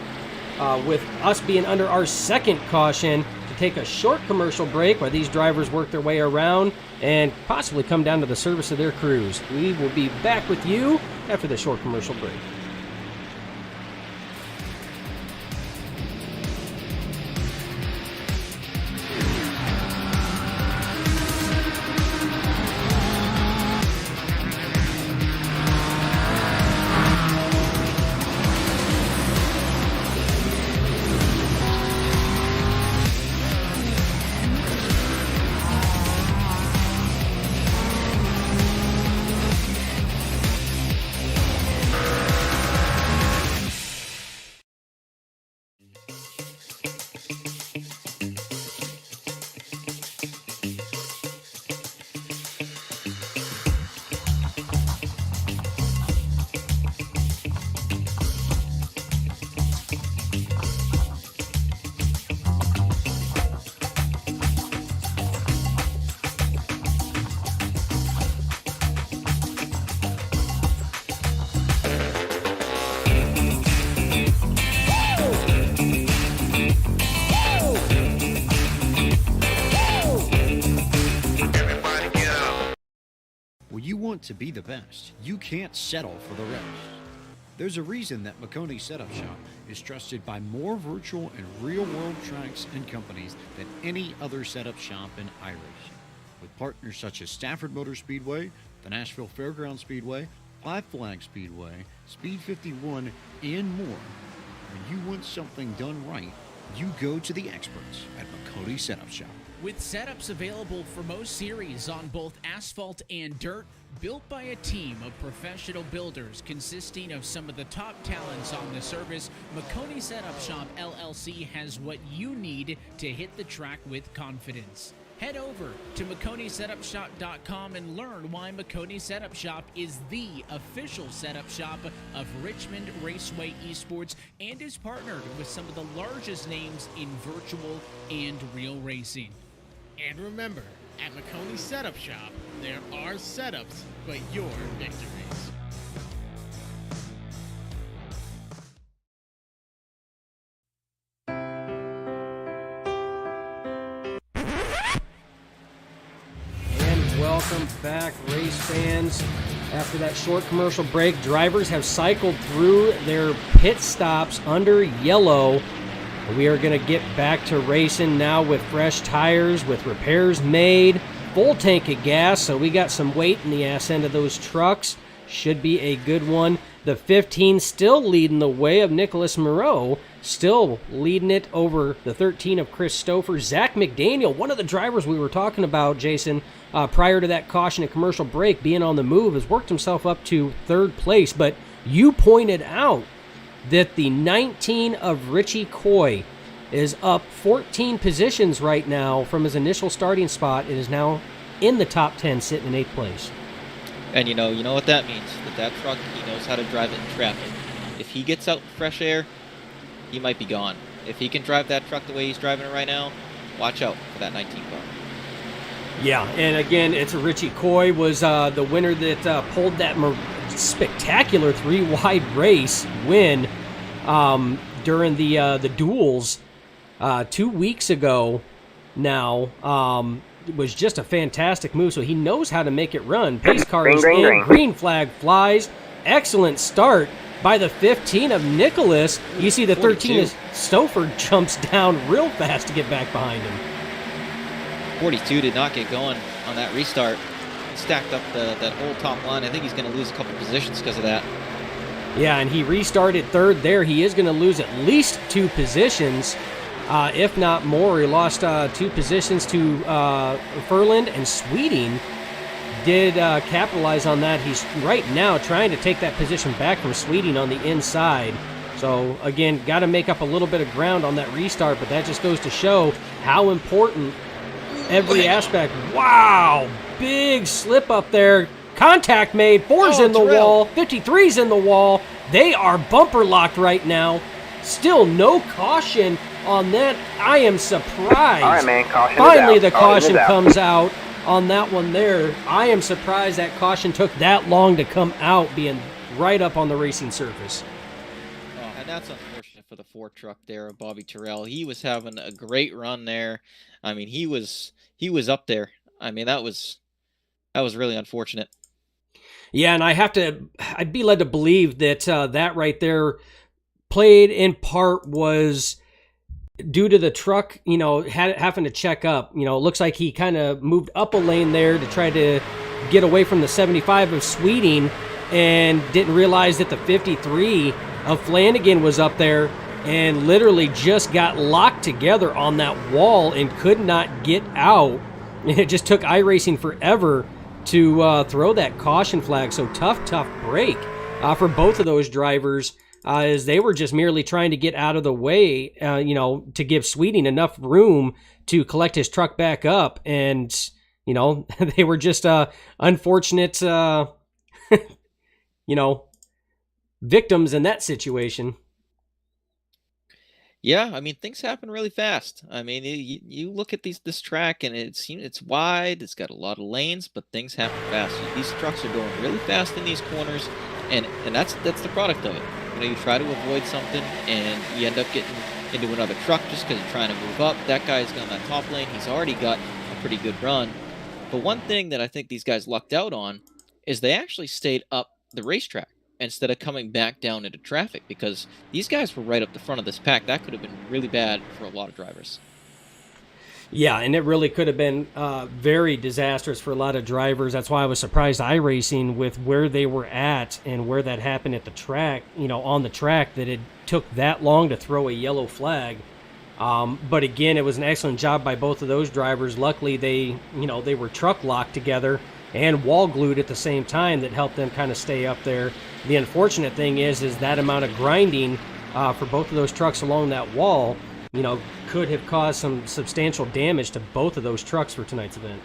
with us being under our second caution to take a short commercial break while these drivers work their way around and possibly come down to the service of their crews. We will be back with you after the short commercial break. To be the best, you can't settle for the rest. There's a reason that Maccone Setup Shop is trusted by more virtual and real-world tracks and companies than any other setup shop in iRacing. With partners such as Stafford Motor Speedway, the Nashville Fairgrounds Speedway, Five Flag Speedway, Speed 51, and more. When you want something done right, you go to the experts at Maccone Setup Shop. With setups available for most series on both asphalt and dirt, built by a team of professional builders consisting of some of the top talents on the service, Maccone Setup Shop LLC has what you need to hit the track with confidence. Head over to MacconeSetupShop.com and learn why Maccone Setup Shop is the official setup shop of Richmond Raceway Esports and is partnered with some of the largest names in virtual and real racing. And remember, at Maccone Setup Shop, there are setups, but your victories. And welcome back, race fans. After that short commercial break, drivers have cycled through their pit stops under yellow. We are going to get back to racing now with fresh tires, with repairs made, full tank of gas, so we got some weight in the ass end of those trucks. Should be a good one. The 15 still leading the way of Nicholas Moreau, still leading it over the 13 of Chris Stouffer. Zach McDaniel, one of the drivers we were talking about, Jason, prior to that caution and commercial break, being on the move, has worked himself up to third place. But you pointed out that the 19 of Richie Coy is up 14 positions right now from his initial starting spot. It is now in the top 10, sitting in 8th place. And you know what that means. That truck, he knows how to drive it in traffic. If he gets out in fresh air, he might be gone. if he can drive that truck the way he's driving it right now, watch out for that 19 car. Yeah, and again, it's Richie Coy was the winner that pulled that spectacular 3-wide race win during the duels 2 weeks ago now. It was just a fantastic move, so he knows how to make it run. Pace car is in, green flag flies, excellent start by the 15 of Nicholas. You see the 13 of Stouffer jumps down real fast to get back behind him. 42 did not get going on that restart. He stacked up that whole top line. I think he's going to lose a couple positions because of that. Yeah, and he restarted third there. He is going to lose at least 2 positions, if not more. He lost 2 positions to Furland, and Sweeting did capitalize on that. He's right now trying to take that position back from Sweeting on the inside. So, again, got to make up a little bit of ground on that restart, but that just goes to show how important every aspect. Wow, big slip up there. Contact made. 4's in the wall. 53's in the wall. They are bumper locked right now. Still no caution on that. I am surprised. All right, man. Caution Finally, is out. the caution comes out on that one there. I am surprised that caution took that long to come out, being right up on the racing surface. Oh, and that's unfortunate for the Ford truck there of Bobby Terrell. He was having a great run there. I mean, he was up there. I mean, that was really unfortunate. Yeah, and I'd be led to believe that that right there played in part was due to the truck, having to check up. It looks like he kind of moved up a lane there to try to get away from the 75 of Sweeting and didn't realize that the 53 of Flanagan was up there and literally just got locked together on that wall and could not get out. And it just took iRacing forever to throw that caution flag. So tough break for both of those drivers as they were just merely trying to get out of the way, to give Sweeting enough room to collect his truck back up. And, they were just unfortunate, victims in that situation. Yeah, I mean, things happen really fast. I mean, you look at this track, and it's wide. It's got a lot of lanes, but things happen fast. These trucks are going really fast in these corners, and that's the product of it. You try to avoid something, and you end up getting into another truck just because you're trying to move up. That guy's got that top lane. He's already got a pretty good run. But one thing that I think these guys lucked out on is they actually stayed up the racetrack instead of coming back down into traffic, because these guys were right up the front of this pack. That could have been really bad for a lot of drivers. Yeah, and it really could have been very disastrous for a lot of drivers. That's why I was surprised iRacing with where they were at and where that happened at the track, on the track, that it took that long to throw a yellow flag. But again, it was an excellent job by both of those drivers. Luckily, they were truck locked together and wall glued at the same time that helped them kind of stay up there. The unfortunate thing is that amount of grinding for both of those trucks along that wall, could have caused some substantial damage to both of those trucks for tonight's event.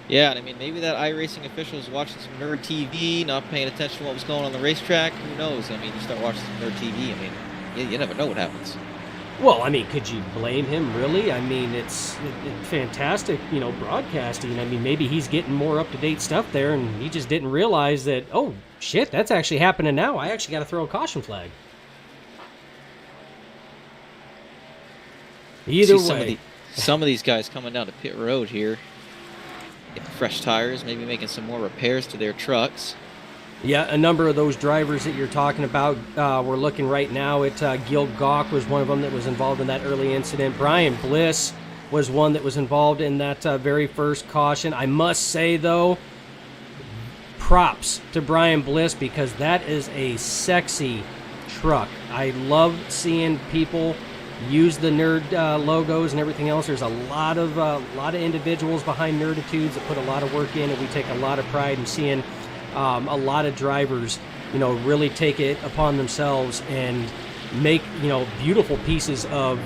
Yeah, and I mean, maybe that iRacing official was watching some nerd TV, not paying attention to what was going on the racetrack. Who knows? I mean, you start watching some nerd TV, I mean, you never know what happens. Well, I mean, could you blame him, really? I mean, it's fantastic, broadcasting. I mean, maybe he's getting more up-to-date stuff there, and he just didn't realize that, oh, shit, that's actually happening now. I actually got to throw a caution flag. Either way. Some of these guys coming down to pit road here, getting fresh tires, maybe making some more repairs to their trucks. Yeah, a number of those drivers that you're talking about, we're looking right now at Gil Gawk was one of them that was involved in that early incident. Brian Bliss was one that was involved in that very first caution. I must say, though, props to Brian Bliss, because that is a sexy truck. I love seeing people use the nerd logos and everything else. There's a lot of individuals behind Nerditudes that put a lot of work in, and we take a lot of pride in seeing a lot of drivers, really take it upon themselves and make, beautiful pieces of,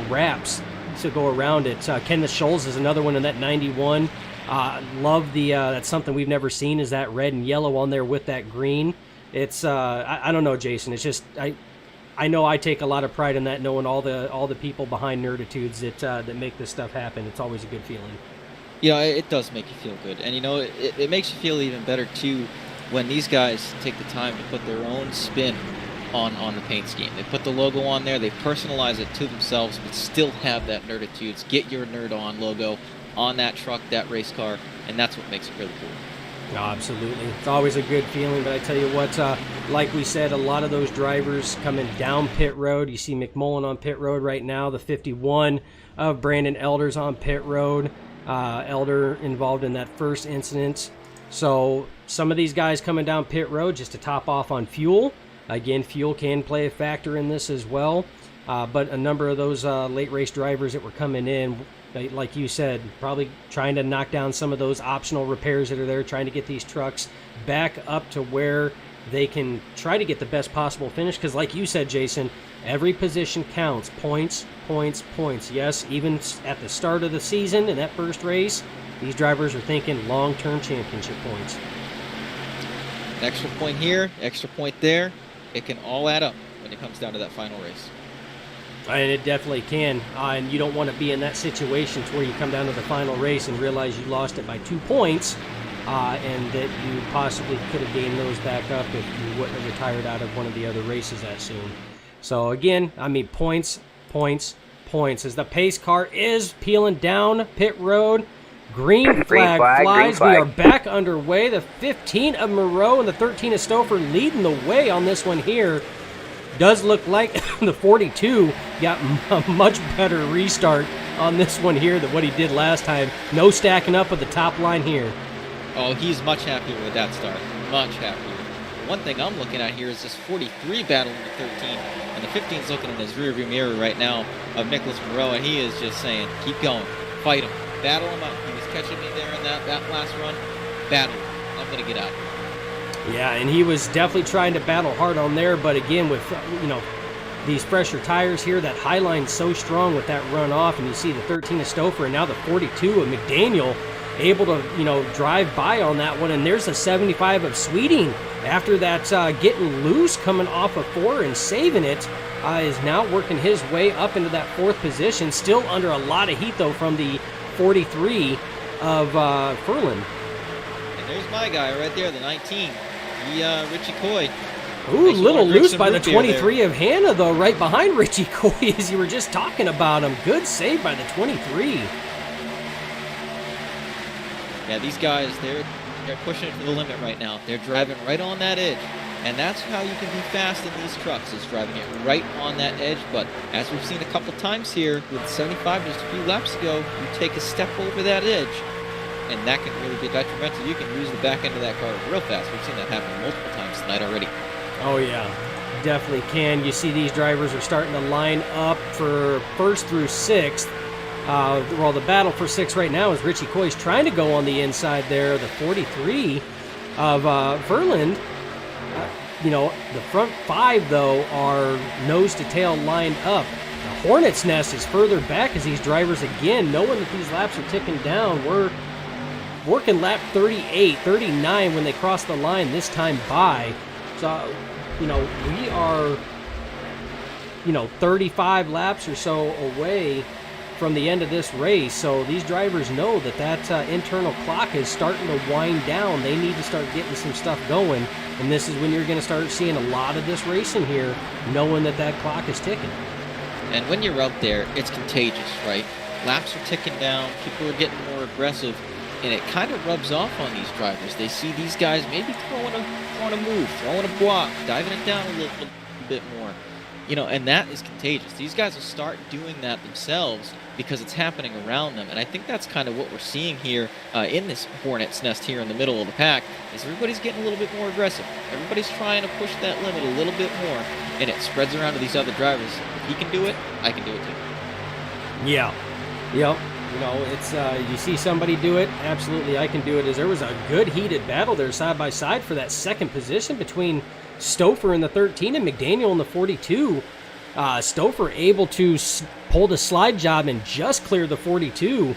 wraps to go around it. Kenneth Scholes is another one in that 91. Love that's something we've never seen, is that red and yellow on there with that green. It's, I don't know, Jason. It's just, I know I take a lot of pride in that, knowing all the people behind Nerditudes that make this stuff happen. It's always a good feeling. It does make you feel good. And, it makes you feel even better, too, when these guys take the time to put their own spin on the paint scheme. They put the logo on there, they personalize it to themselves, but still have that Nerditudes, Get Your Nerd On logo on that truck, that race car, and that's what makes it really cool. No, absolutely. It's always a good feeling, but I tell you what, like we said, a lot of those drivers coming down pit road. You see McMullen on pit road right now, the 51 of Brandon Elder's on pit road. Elder involved in that first incident. So some of these guys coming down pit road just to top off on fuel. Again, fuel can play a factor in this as well. But a number of those late race drivers that were coming in, like you said, probably trying to knock down some of those optional repairs that are there, trying to get these trucks back up to where they can try to get the best possible finish. Because like you said, Jason, every position counts. Points, points, points. Yes, even at the start of the season in that first race, these drivers are thinking long-term championship points. An extra point here, extra point there. It can all add up when it comes down to that final race. And it definitely can. And you don't want to be in that situation to where you come down to the final race and realize you lost it by 2 points, and that you possibly could have gained those back up if you wouldn't have retired out of one of the other races that soon. So again, points, points, points. As the pace car is peeling down pit road, green flag flies. We are back underway. The 15 of Moreau and the 13 of Stouffer leading the way on this one here. Does look like the 42 got a much better restart on this one here than what he did last time. No stacking up at the top line here. Oh, he's much happier with that start. Much happier. One thing I'm looking at here is this 43 battling the 13, and the 15's looking in his rearview mirror right now of Nicholas Moreau, and he is just saying, keep going, fight him, battle him out. He was catching me there in that last run. Battle him. I'm going to get out of here. Yeah, and he was definitely trying to battle hard on there, but again, with these fresher tires here, that high line's so strong with that run off, and you see the 13 of Stouffer and now the 42 of McDaniel able to drive by on that one, and there's the 75 of Sweeting after that getting loose coming off of 4 and saving it, is now working his way up into that 4th position, still under a lot of heat though from the 43 of Furlan. And there's my guy right there, the 19. Richie Coy. Ooh, a little loose by the 23 of Hannah, though, right behind Richie Coy, as you were just talking about him. Good save by the 23. Yeah, these guys, they're pushing it to the limit right now. They're driving right on that edge. And that's how you can be fast in these trucks, is driving it right on that edge. But as we've seen a couple times here, with 75 just a few laps ago, you take a step over that edge, and that can really be detrimental. You can lose the back end of that car real fast. We've seen that happen multiple times tonight already. Oh, yeah. Definitely can. You see these drivers are starting to line up for 1st through 6th. The battle for 6th right now is Richie Coy's trying to go on the inside there. The 43 of Verland. The front 5, though, are nose to tail lined up. The Hornet's Nest is further back as these drivers, again, knowing that these laps are ticking down. We're working lap 38, 39 when they cross the line this time by. So, we are, 35 laps or so away from the end of this race. So these drivers know that internal clock is starting to wind down. They need to start getting some stuff going. And this is when you're going to start seeing a lot of this racing here, knowing that clock is ticking. And when you're out there, it's contagious, right? Laps are ticking down. People are getting more aggressive. And it kind of rubs off on these drivers. They see these guys maybe throwing a move, throwing a block, diving it down a little bit more. And that is contagious. These guys will start doing that themselves because it's happening around them. And I think that's kind of what we're seeing here in this Hornet's Nest here in the middle of the pack, is everybody's getting a little bit more aggressive. Everybody's trying to push that limit a little bit more, and it spreads around to these other drivers. If he can do it, I can do it too. Yeah. Yep. It's you see somebody do it, absolutely I can do it. As there was a good heated battle there side by side for that 2nd position between Stouffer in the 13 and McDaniel in the 42. Stouffer able to pull the slide job and just clear the 42,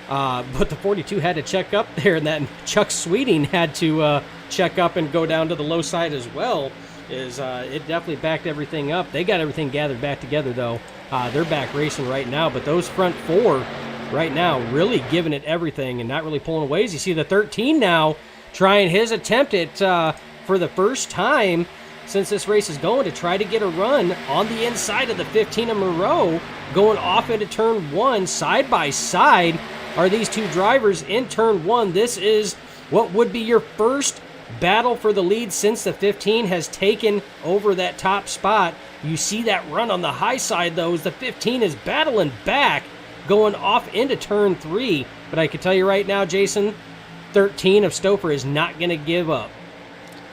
but the 42 had to check up there, and that Chuck Sweeting had to check up and go down to the low side as well. is it definitely backed everything up. They got everything gathered back together, though. They're back racing right now, but those front 4 right now really giving it everything and not really pulling away. As you see the 13 now trying his attempt at, for the first time since this race is going, to try to get a run on the inside of the 15 of Moreau, going off into turn 1. Side by side are these two drivers in turn 1. This is what would be your first battle for the lead since the 15 has taken over that top spot. You see that run on the high side, though, as the 15 is battling back, going off into turn 3. But I can tell you right now, Jason, 13 of Stouffer is not going to give up.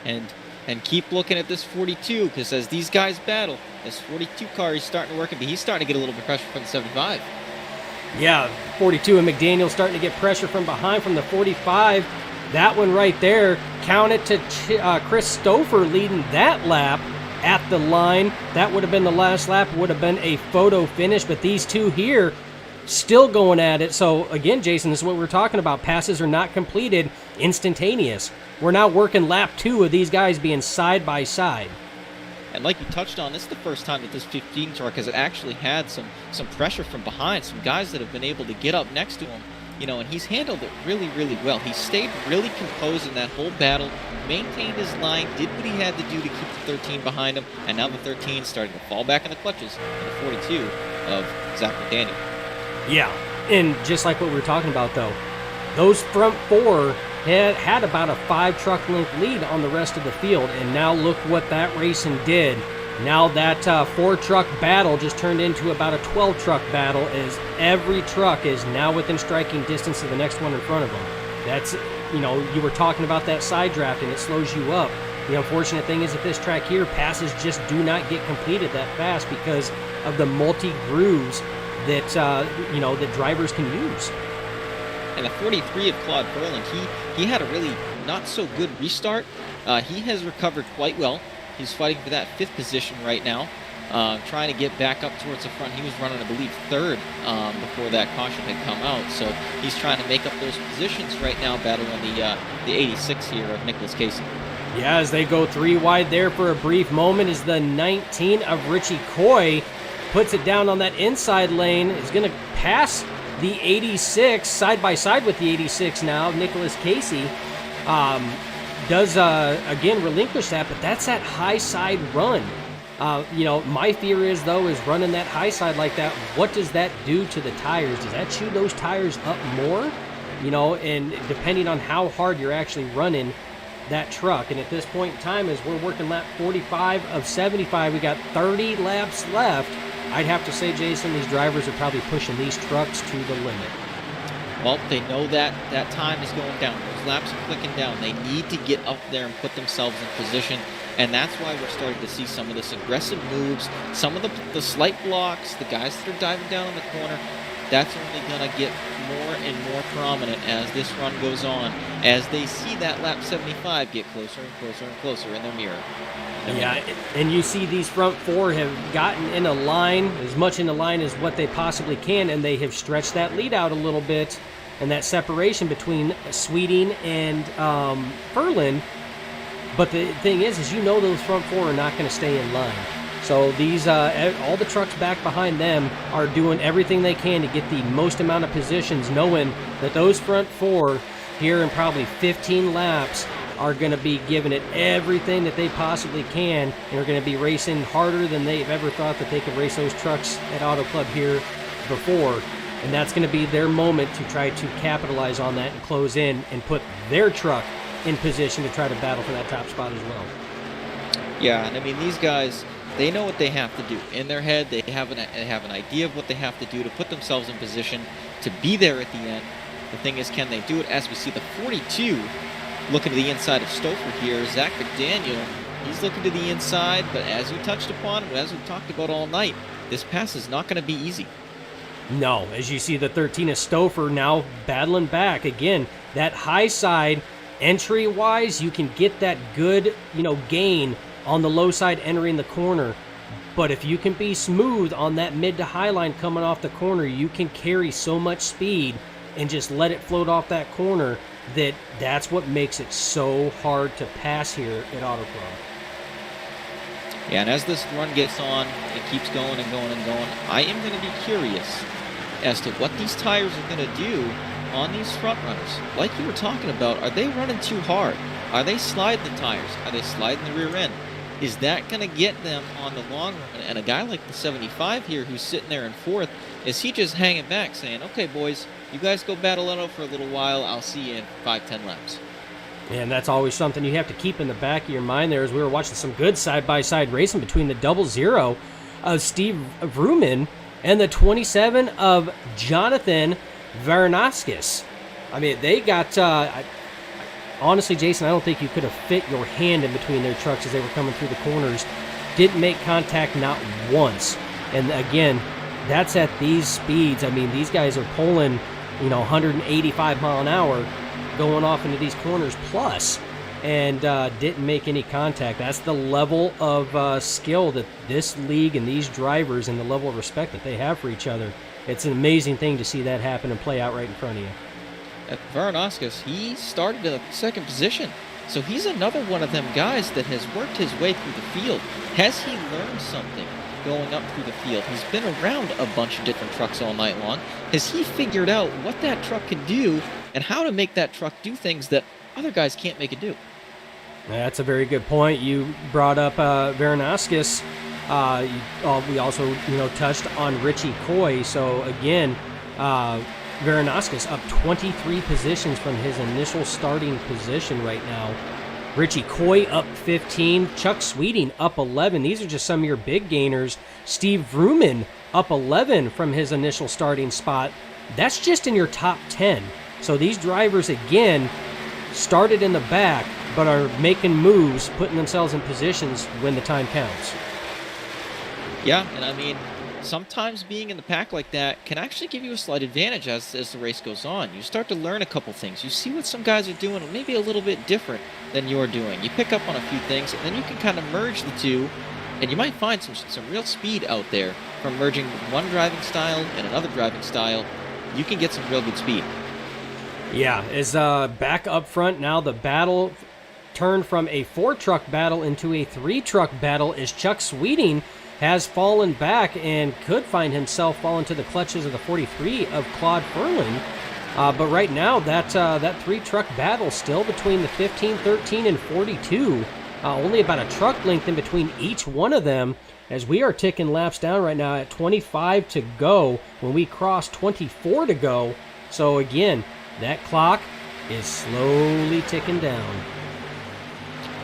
And keep looking at this 42, because as these guys battle, this 42 car is starting to work, but he's starting to get a little bit of pressure from the 75. Yeah, 42 and McDaniel starting to get pressure from behind from the 45. That one right there counted to Chris Stouffer leading that lap at the line. That would have been the last lap, would have been a photo finish, but these two here still going at it. So again, Jason, this is what we're talking about. Passes are not completed instantaneous. We're now working lap 2 of these guys being side by side. And like you touched on, this is the first time that this 15 truck has actually had some pressure from behind, some guys that have been able to get up next to him, and he's handled it really, really well. He stayed really composed in that whole battle, maintained his line, did what he had to do to keep the 13 behind him, and now the 13 starting to fall back in the clutches in the 42 of Zach McDaniel. Yeah, and just like what we were talking about, though, those front 4 had about a 5 truck length lead on the rest of the field, and now look what that racing did. Now that 4 truck battle just turned into about a 12 truck battle, as every truck is now within striking distance of the next one in front of them. That's, you were talking about that side draft, and it slows you up. The unfortunate thing is at this track here, passes just do not get completed that fast because of the multi-grooves that, that drivers can use. And the 43 of Claude Perlin, he had a really not so good restart. He has recovered quite well. He's fighting for that 5th position right now, trying to get back up towards the front. He was running, I believe, 3rd before that caution had come out. So he's trying to make up those positions right now, battling the 86 here of Nicholas Casey. Yeah, as they go 3 wide there for a brief moment, as the 19 of Richie Coy puts it down on that inside lane, is going to pass the 86, side by side with the 86 now. Nicholas Casey does, again, relinquish that, but that's that high side run. My fear is, though, is running that high side like that, what does that do to the tires? Does that chew those tires up more? And depending on how hard you're actually running that truck. And at this point in time, as we're working lap 45 of 75, we got 30 laps left. I'd have to say, Jason, these drivers are probably pushing these trucks to the limit. Well, they know that time is going down. Those laps are clicking down. They need to get up there and put themselves in position, and that's why we're starting to see some of this aggressive moves, some of the slight blocks, the guys that are diving down in the corner. That's only going to get more and more prominent as this run goes on, as they see that lap 75 get closer and closer and closer in their mirror. Yeah, and you see these front 4 have gotten in a line, as much in a line as what they possibly can, and they have stretched that lead out a little bit, and that separation between Sweeting and Perlin. But the thing is those front 4 are not going to stay in line. So these, all the trucks back behind them are doing everything they can to get the most amount of positions, knowing that those front 4 here in probably 15 laps are going to be giving it everything that they possibly can, and are going to be racing harder than they've ever thought that they could race those trucks at Auto Club here before. And that's going to be their moment to try to capitalize on that and close in and put their truck in position to try to battle for that top spot as well. Yeah, and I mean, these guys, they know what they have to do. In their head, they have an idea of what they have to do to put themselves in position to be there at the end. The thing is, can they do it? As we see the 42 looking to the inside of Stouffer here, Zach McDaniel, he's looking to the inside, but as you touched upon, as we've talked about all night, this pass is not going to be easy. No, as you see the 13 of Stouffer now battling back. Again, that high side, entry-wise, you can get that good, gain on the low side entering the corner. But if you can be smooth on that mid to high line coming off the corner, you can carry so much speed and just let it float off that corner that's what makes it so hard to pass here at Auto Club. And as this run gets on, it keeps going and going and going, I am going to be curious as to what these tires are going to do on these front runners. Like you were talking about, are they running too hard? Are they sliding the tires? Are they sliding the rear end? Is that going to get them on the long run? And a guy like the 75 here who's sitting there in fourth, is he just hanging back saying, okay, boys, you guys go battle it out for a little while. I'll see you in 5-10 laps. And that's always something you have to keep in the back of your mind there as we were watching some good side-by-side racing between the 00 of Steve Vrooman and the 27 of Jonathan Varnaskis. I mean, they got... honestly, Jason, I don't think you could have fit your hand in between their trucks as they were coming through the corners. Didn't make contact not once. And again, that's at these speeds. I mean, these guys are pulling, 185 mile an hour going off into these corners plus, and didn't make any contact. That's the level of skill that this league and these drivers and the level of respect that they have for each other. It's an amazing thing to see that happen and play out right in front of you. Varnaskis, he started in the second position, so he's another one of them guys that has worked his way through the field. Has he learned something going up through the field? He's been around a bunch of different trucks all night long. Has he figured out what that truck can do and how to make that truck do things that other guys can't make it do? That's a very good point. You brought up Varnaskis. We also, touched on Richie Coy. So again, Varnaskis up 23 positions from his initial starting position right now. Richie Coy up 15. Chuck Sweeting up 11. These are just some of your big gainers. Steve Vrooman up 11 from his initial starting spot. That's just in your top 10. So these drivers, again, started in the back, but are making moves, putting themselves in positions when the time counts. Yeah, and I mean, sometimes being in the pack like that can actually give you a slight advantage as the race goes on. You start to learn a couple things. You see what some guys are doing maybe a little bit different than you're doing. You pick up on a few things, and then you can kind of merge the two, and you might find some real speed out there from merging one driving style and another driving style. You can get some real good speed. Yeah, as back up front now, the battle turned from a 4-truck battle into a 3-truck battle as Chuck Sweeting has fallen back and could find himself fall into the clutches of the 43 of Claude Ferlin. But right now, that 3-truck battle still between the 15, 13, and 42. Only about a truck length in between each one of them, as we are ticking laps down right now at 25 to go when we cross 24 to go. So again, that clock is slowly ticking down.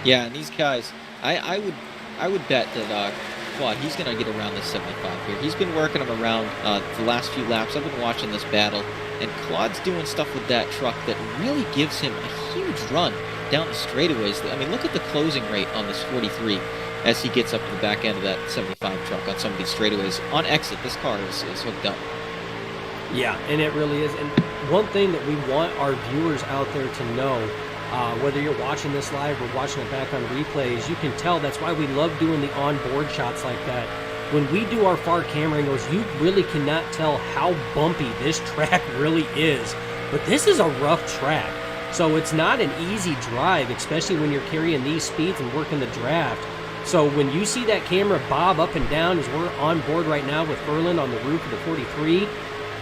Yeah, and these guys, I would bet that Claude, he's going to get around this 75 here. He's been working him around the last few laps. I've been watching this battle, and Claude's doing stuff with that truck that really gives him a huge run down the straightaways. I mean, look at the closing rate on this 43 as he gets up to the back end of that 75 truck on some of these straightaways. On exit, this car is hooked up. Yeah, and it really is. And one thing that we want our viewers out there to know, whether you're watching this live or watching it back on replays, you can tell that's why we love doing the onboard shots like that. When we do our far camera angles, you really cannot tell how bumpy this track really is. But this is a rough track. So it's not an easy drive, especially when you're carrying these speeds and working the draft. So when you see that camera bob up and down as we're on board right now with Ferlin on the roof of the 43,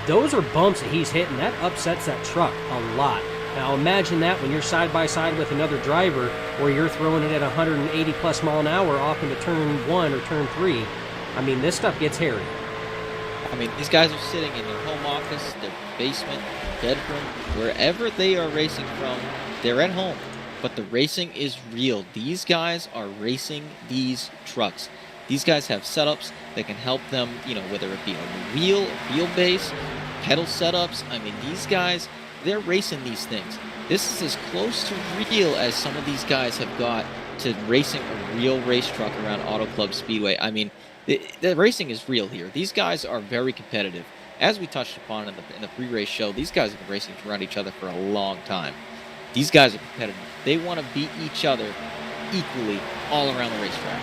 those are bumps that he's hitting. That upsets that truck a lot. Now imagine that when you're side by side with another driver where you're throwing it at 180 plus mile an hour off into turn 1 or turn 3. I mean, this stuff gets hairy. I mean, these guys are sitting in their home office, their basement, bedroom, wherever they are racing from, they're at home. But the racing is real. These guys are racing these trucks. These guys have setups that can help them, whether it be a wheelbase, pedal setups. I mean, these guys, they're racing these things. This is as close to real as some of these guys have got to racing a real race truck around Auto Club Speedway. I mean, the racing is real here. These guys are very competitive. As we touched upon in the pre-race show, these guys have been racing around each other for a long time. These guys are competitive. They want to beat each other equally all around the racetrack.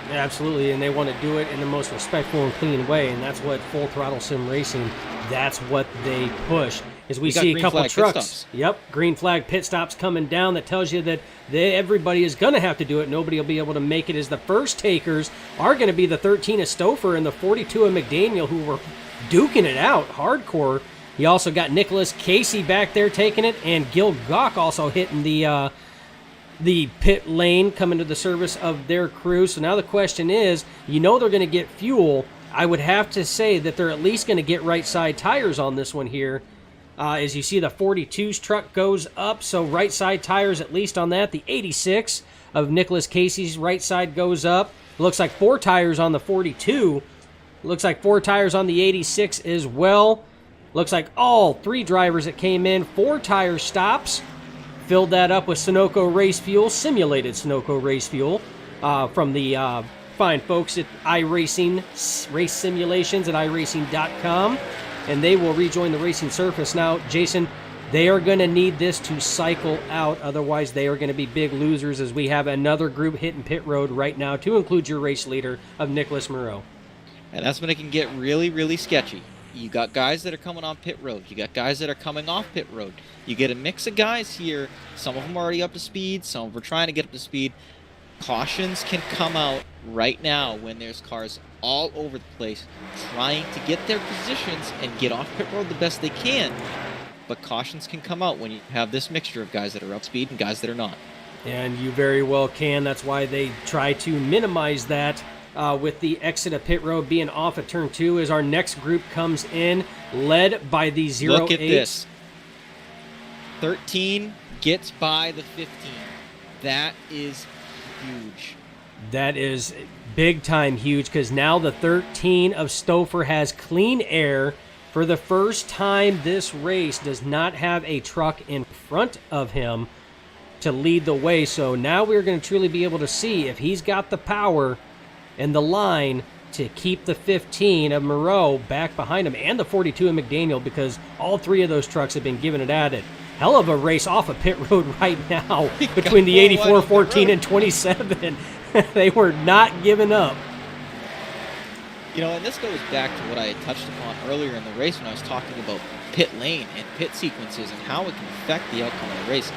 Absolutely, and they want to do it in the most respectful and clean way, and that's what Full Throttle Sim Racing that's what they push. As we got see a green couple flag pit trucks. stops. Yep, green flag pit stops coming down. That tells you that everybody is going to have to do it. Nobody will be able to make it, as the first takers are going to be the 13 of Stouffer and the 42 of McDaniel, who were duking it out hardcore. You also got Nicholas Casey back there taking it, and Gil Gawk also hitting the pit lane, coming to the service of their crew. So now the question is, they're going to get fuel. I would have to say that they're at least going to get right side tires on this one here. As you see, the 42's truck goes up, so right side tires at least on that. The 86 of Nicholas Casey's right side goes up. Looks like 4 tires on the 42. Looks like 4 tires on the 86 as well. Looks like all 3 drivers that came in, 4 tire stops. Filled that up with Sunoco race fuel, simulated Sunoco race fuel, from the fine folks at iRacing, race simulations at iRacing.com. And they will rejoin the racing surface. Now, Jason, they are going to need this to cycle out. Otherwise, they are going to be big losers, as we have another group hitting pit road right now, to include your race leader of Nicholas Moreau. And that's when it can get really, really sketchy. You got guys that are coming on pit road. You got guys that are coming off pit road. You get a mix of guys here. Some of them are already up to speed. Some of them are trying to get up to speed. Cautions can come out right now when there's cars all over the place trying to get their positions and get off pit road the best they can. But cautions can come out when you have this mixture of guys that are up speed and guys that are not. And you very well can. That's why they try to minimize that with the exit of pit road being off at turn 2, as our next group comes in, led by the 08. Look at this. 13 gets by the 15. That is huge. That is big time huge, because now the 13 of Stouffer has clean air. For the first time this race, does not have a truck in front of him to lead the way. So now we're going to truly be able to see if he's got the power and the line to keep the 15 of Moreau back behind him, and the 42 of McDaniel, because all 3 of those trucks have been giving it at it. Hell of a race off of pit road right now between the 84, 14, and 27. They were not giving up. And this goes back to what I had touched upon earlier in the race when I was talking about pit lane and pit sequences and how it can affect the outcome of the race.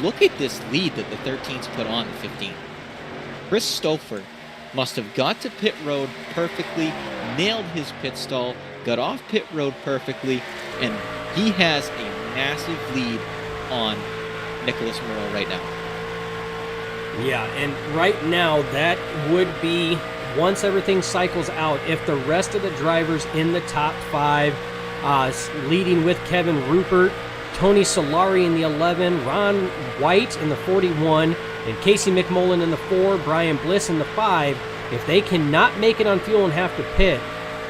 Look at this lead that the 13's put on the 15. Chris Stouffer must have got to pit road perfectly, nailed his pit stall, got off pit road perfectly, and he has a massive lead on Nicholas Moreau right now. Yeah, and right now that would be, once everything cycles out, if the rest of the drivers in the top 5, leading with Kevin Rupert, Tony Solari in the 11, Ron White in the 41, and Casey McMullen in the 4, Brian Bliss in the 5, if they cannot make it on fuel and have to pit,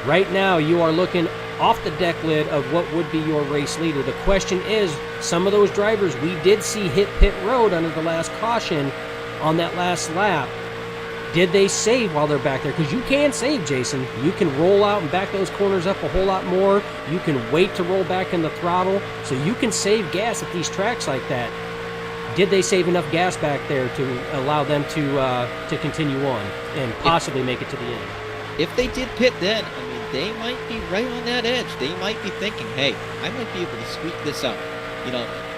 right now you are looking off the deck lid of what would be your race leader. The question is, some of those drivers we did see hit pit road under the last caution on that last lap. Did they save while they're back there? Because you can save, Jason. You can roll out and back those corners up a whole lot more. You can wait to roll back in the throttle. So you can save gas at these tracks like that. Did they save enough gas back there to allow them to continue on and possibly make it to the end? If they did pit then, they might be right on that edge. They might be thinking, hey, I might be able to squeak this out.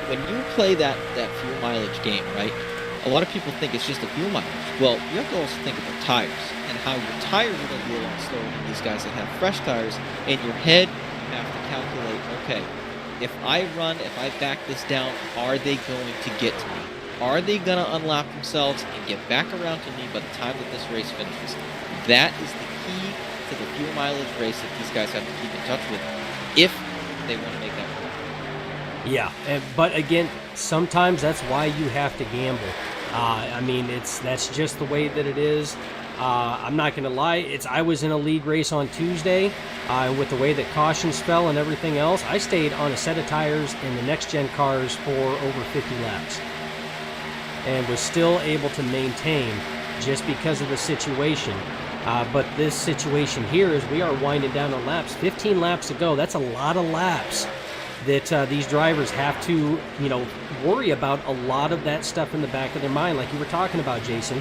When you play that fuel mileage game, right, a lot of people think it's just a fuel mileage. Well, you have to also think about tires and how your tires are going to be a lot slower than these guys that have fresh tires. In your head, you have to calculate, okay, if I back this down, are they going to get to me? Are they going to unlap themselves and get back around to me by the time that this race finishes? That is the key to the fuel mileage race that these guys have to keep in touch with if they want to make that work. Yeah, but again, sometimes that's why you have to gamble. That's just the way that it is. I'm not going to lie. I was in a league race on Tuesday, with the way that cautions fell and everything else. I stayed on a set of tires in the next-gen cars for over 50 laps and was still able to maintain just because of the situation. But this situation here is we are winding down on laps. 15 laps to go. That's a lot of laps that these drivers have to, worry about a lot of that stuff in the back of their mind, like you were talking about, Jason.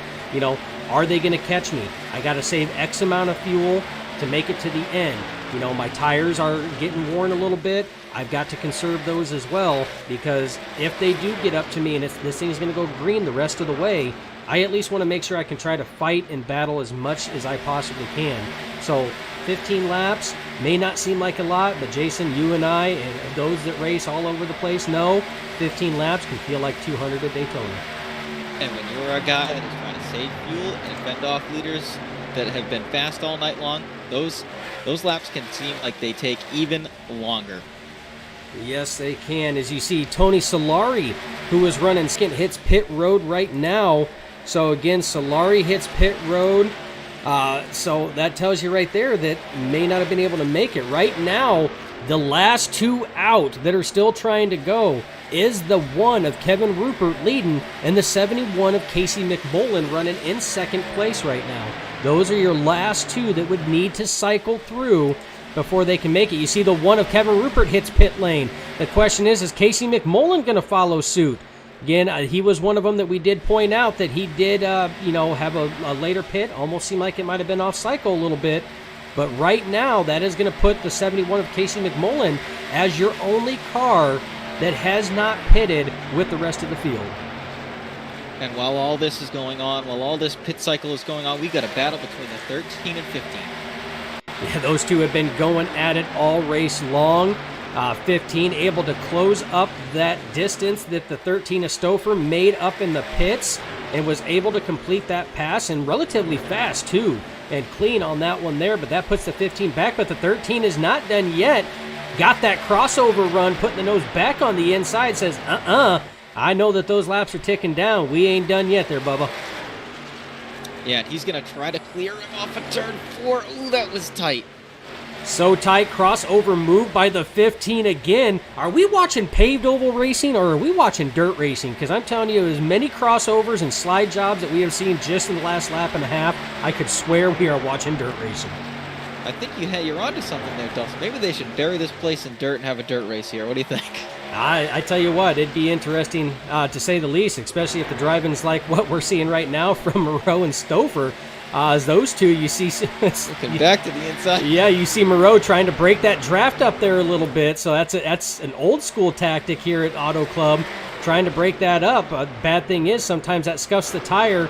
Are they going to catch me? I got to save X amount of fuel to make it to the end. You know, my tires are getting worn a little bit. I've got to conserve those as well, because if they do get up to me and if this thing's going to go green the rest of the way, I at least want to make sure I can try to fight and battle as much as I possibly can. So 15 laps may not seem like a lot, but Jason, you and I, and those that race all over the place know 15 laps can feel like 200 at Daytona. And when you're a guy that is trying to save fuel and fend off leaders that have been fast all night long, those laps can seem like they take even longer. Yes, they can. As you see, Tony Solari, who is running skint, hits pit road right now. So again, Solari hits pit road. So that tells you right there that may not have been able to make it. Right now, the last two out that are still trying to go is the one of Kevin Rupert leading and the 71 of Casey McMullen running in second place right now. Those are your last two that would need to cycle through before they can make it. You see the one of Kevin Rupert hits pit lane. The question is Casey McMullen going to follow suit? Again, he was one of them that we did point out that he did, have a later pit. Almost seemed like it might have been off cycle a little bit. But right now, that is going to put the 71 of Casey McMullen as your only car that has not pitted with the rest of the field. And while all this is going on, while all this pit cycle is going on, we got a battle between the 13 and 15. Yeah, those two have been going at it all race long. 15 able to close up that distance that the 13 of Stouffer made up in the pits and was able to complete that pass, and relatively fast too, and clean on that one there. But that puts the 15 back, but the 13 is not done yet. Got that crossover run, putting the nose back on the inside, says, I know that those laps are ticking down. We ain't done yet there, Bubba. Yeah, and he's going to try to clear him off of turn 4. Ooh, that was tight. So tight, crossover move by the 15 again. Are we watching paved oval racing or are we watching dirt racing? Because I'm telling you, as many crossovers and slide jobs that we have seen just in the last lap and a half, I could swear we are watching dirt racing. I think you're onto something there, Dustin. Maybe they should bury this place in dirt and have a dirt race here. What do you think? I tell you what, it'd be interesting to say the least, especially if the driving's like what we're seeing right now from Moreau and Stouffer. As those two, you see... Looking back to the inside. Yeah, you see Moreau trying to break that draft up there a little bit, so that's an old school tactic here at Auto Club, trying to break that up. Bad thing is, sometimes that scuffs the tire.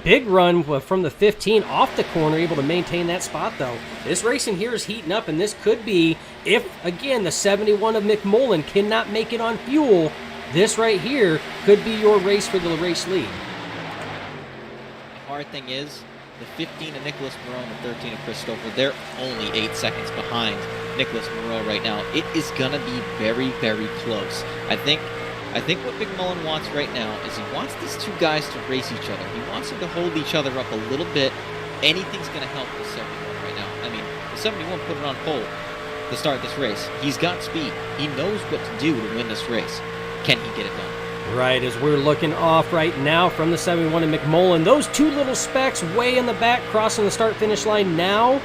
Big run from the 15 off the corner, able to maintain that spot, though. This racing here is heating up, and this could be, if, again, the 71 of McMullen cannot make it on fuel, this right here could be your race for the race lead. The hard thing is, the 15 of Nicholas Moreau and the 13 of Christopher, they're only 8 seconds behind Nicholas Moreau right now. It is going to be very, very close. I think what McMullen wants right now is he wants these two guys to race each other. He wants them to hold each other up a little bit. Anything's going to help the 71 right now. I mean, the 71 put it on pole to start this race. He's got speed. He knows what to do to win this race. Can he get it done? Right, as we're looking off right now from the 71 of McMullen, those two little specks way in the back crossing the start-finish line now,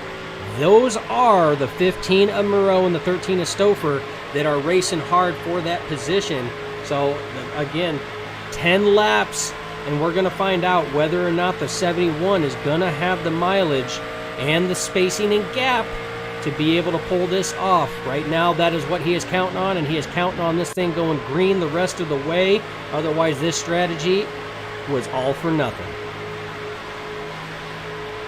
those are the 15 of Moreau and the 13 of Stouffer that are racing hard for that position. So, again, 10 laps, and we're going to find out whether or not the 71 is going to have the mileage and the spacing and gap to be able to pull this off. Right now, that is what he is counting on, and he is counting on this thing going green the rest of the way. Otherwise, this strategy was all for nothing.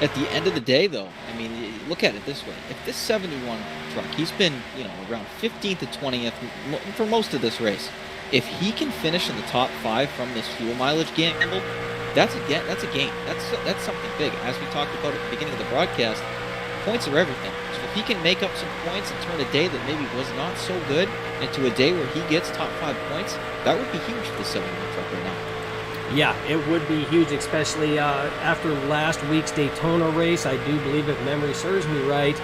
At the end of the day, though, I mean, look at it this way. If this 71 truck, he's been, around 15th to 20th for most of this race. If he can finish in the top 5 from this fuel mileage gamble, that's a gain. That's something big. As we talked about at the beginning of the broadcast, points are everything. So if he can make up some points and turn a day that maybe was not so good into a day where he gets top 5 points, that would be huge for the 71 truck right now. Yeah, it would be huge, especially after last week's Daytona race. I do believe, if memory serves me right,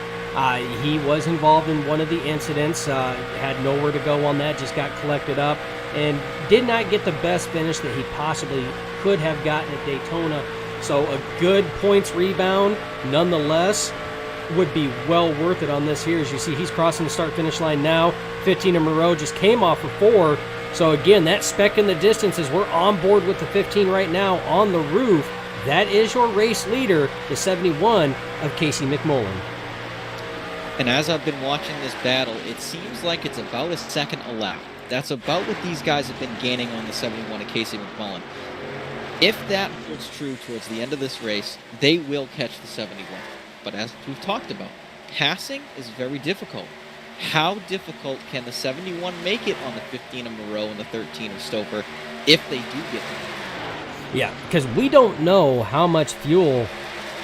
he was involved in one of the incidents, had nowhere to go on that, just got collected up, and did not get the best finish that he possibly could have gotten at Daytona. So a good points rebound, nonetheless, would be well worth it on this here. As you see, he's crossing the start-finish line now. 15 of Moreau just came off of 4. So again, that speck in the distance as we're on board with the 15 right now on the roof. That is your race leader, the 71 of Casey McMullen. And as I've been watching this battle, it seems like it's about a second a lap. That's about what these guys have been gaining on the 71 of Casey McMullen. If that holds true towards the end of this race, they will catch the 71. But as we've talked about, passing is very difficult. How difficult can the 71 make it on the 15 of Moreau and the 13 of Stoper if they do get there? Yeah, because we don't know how much fuel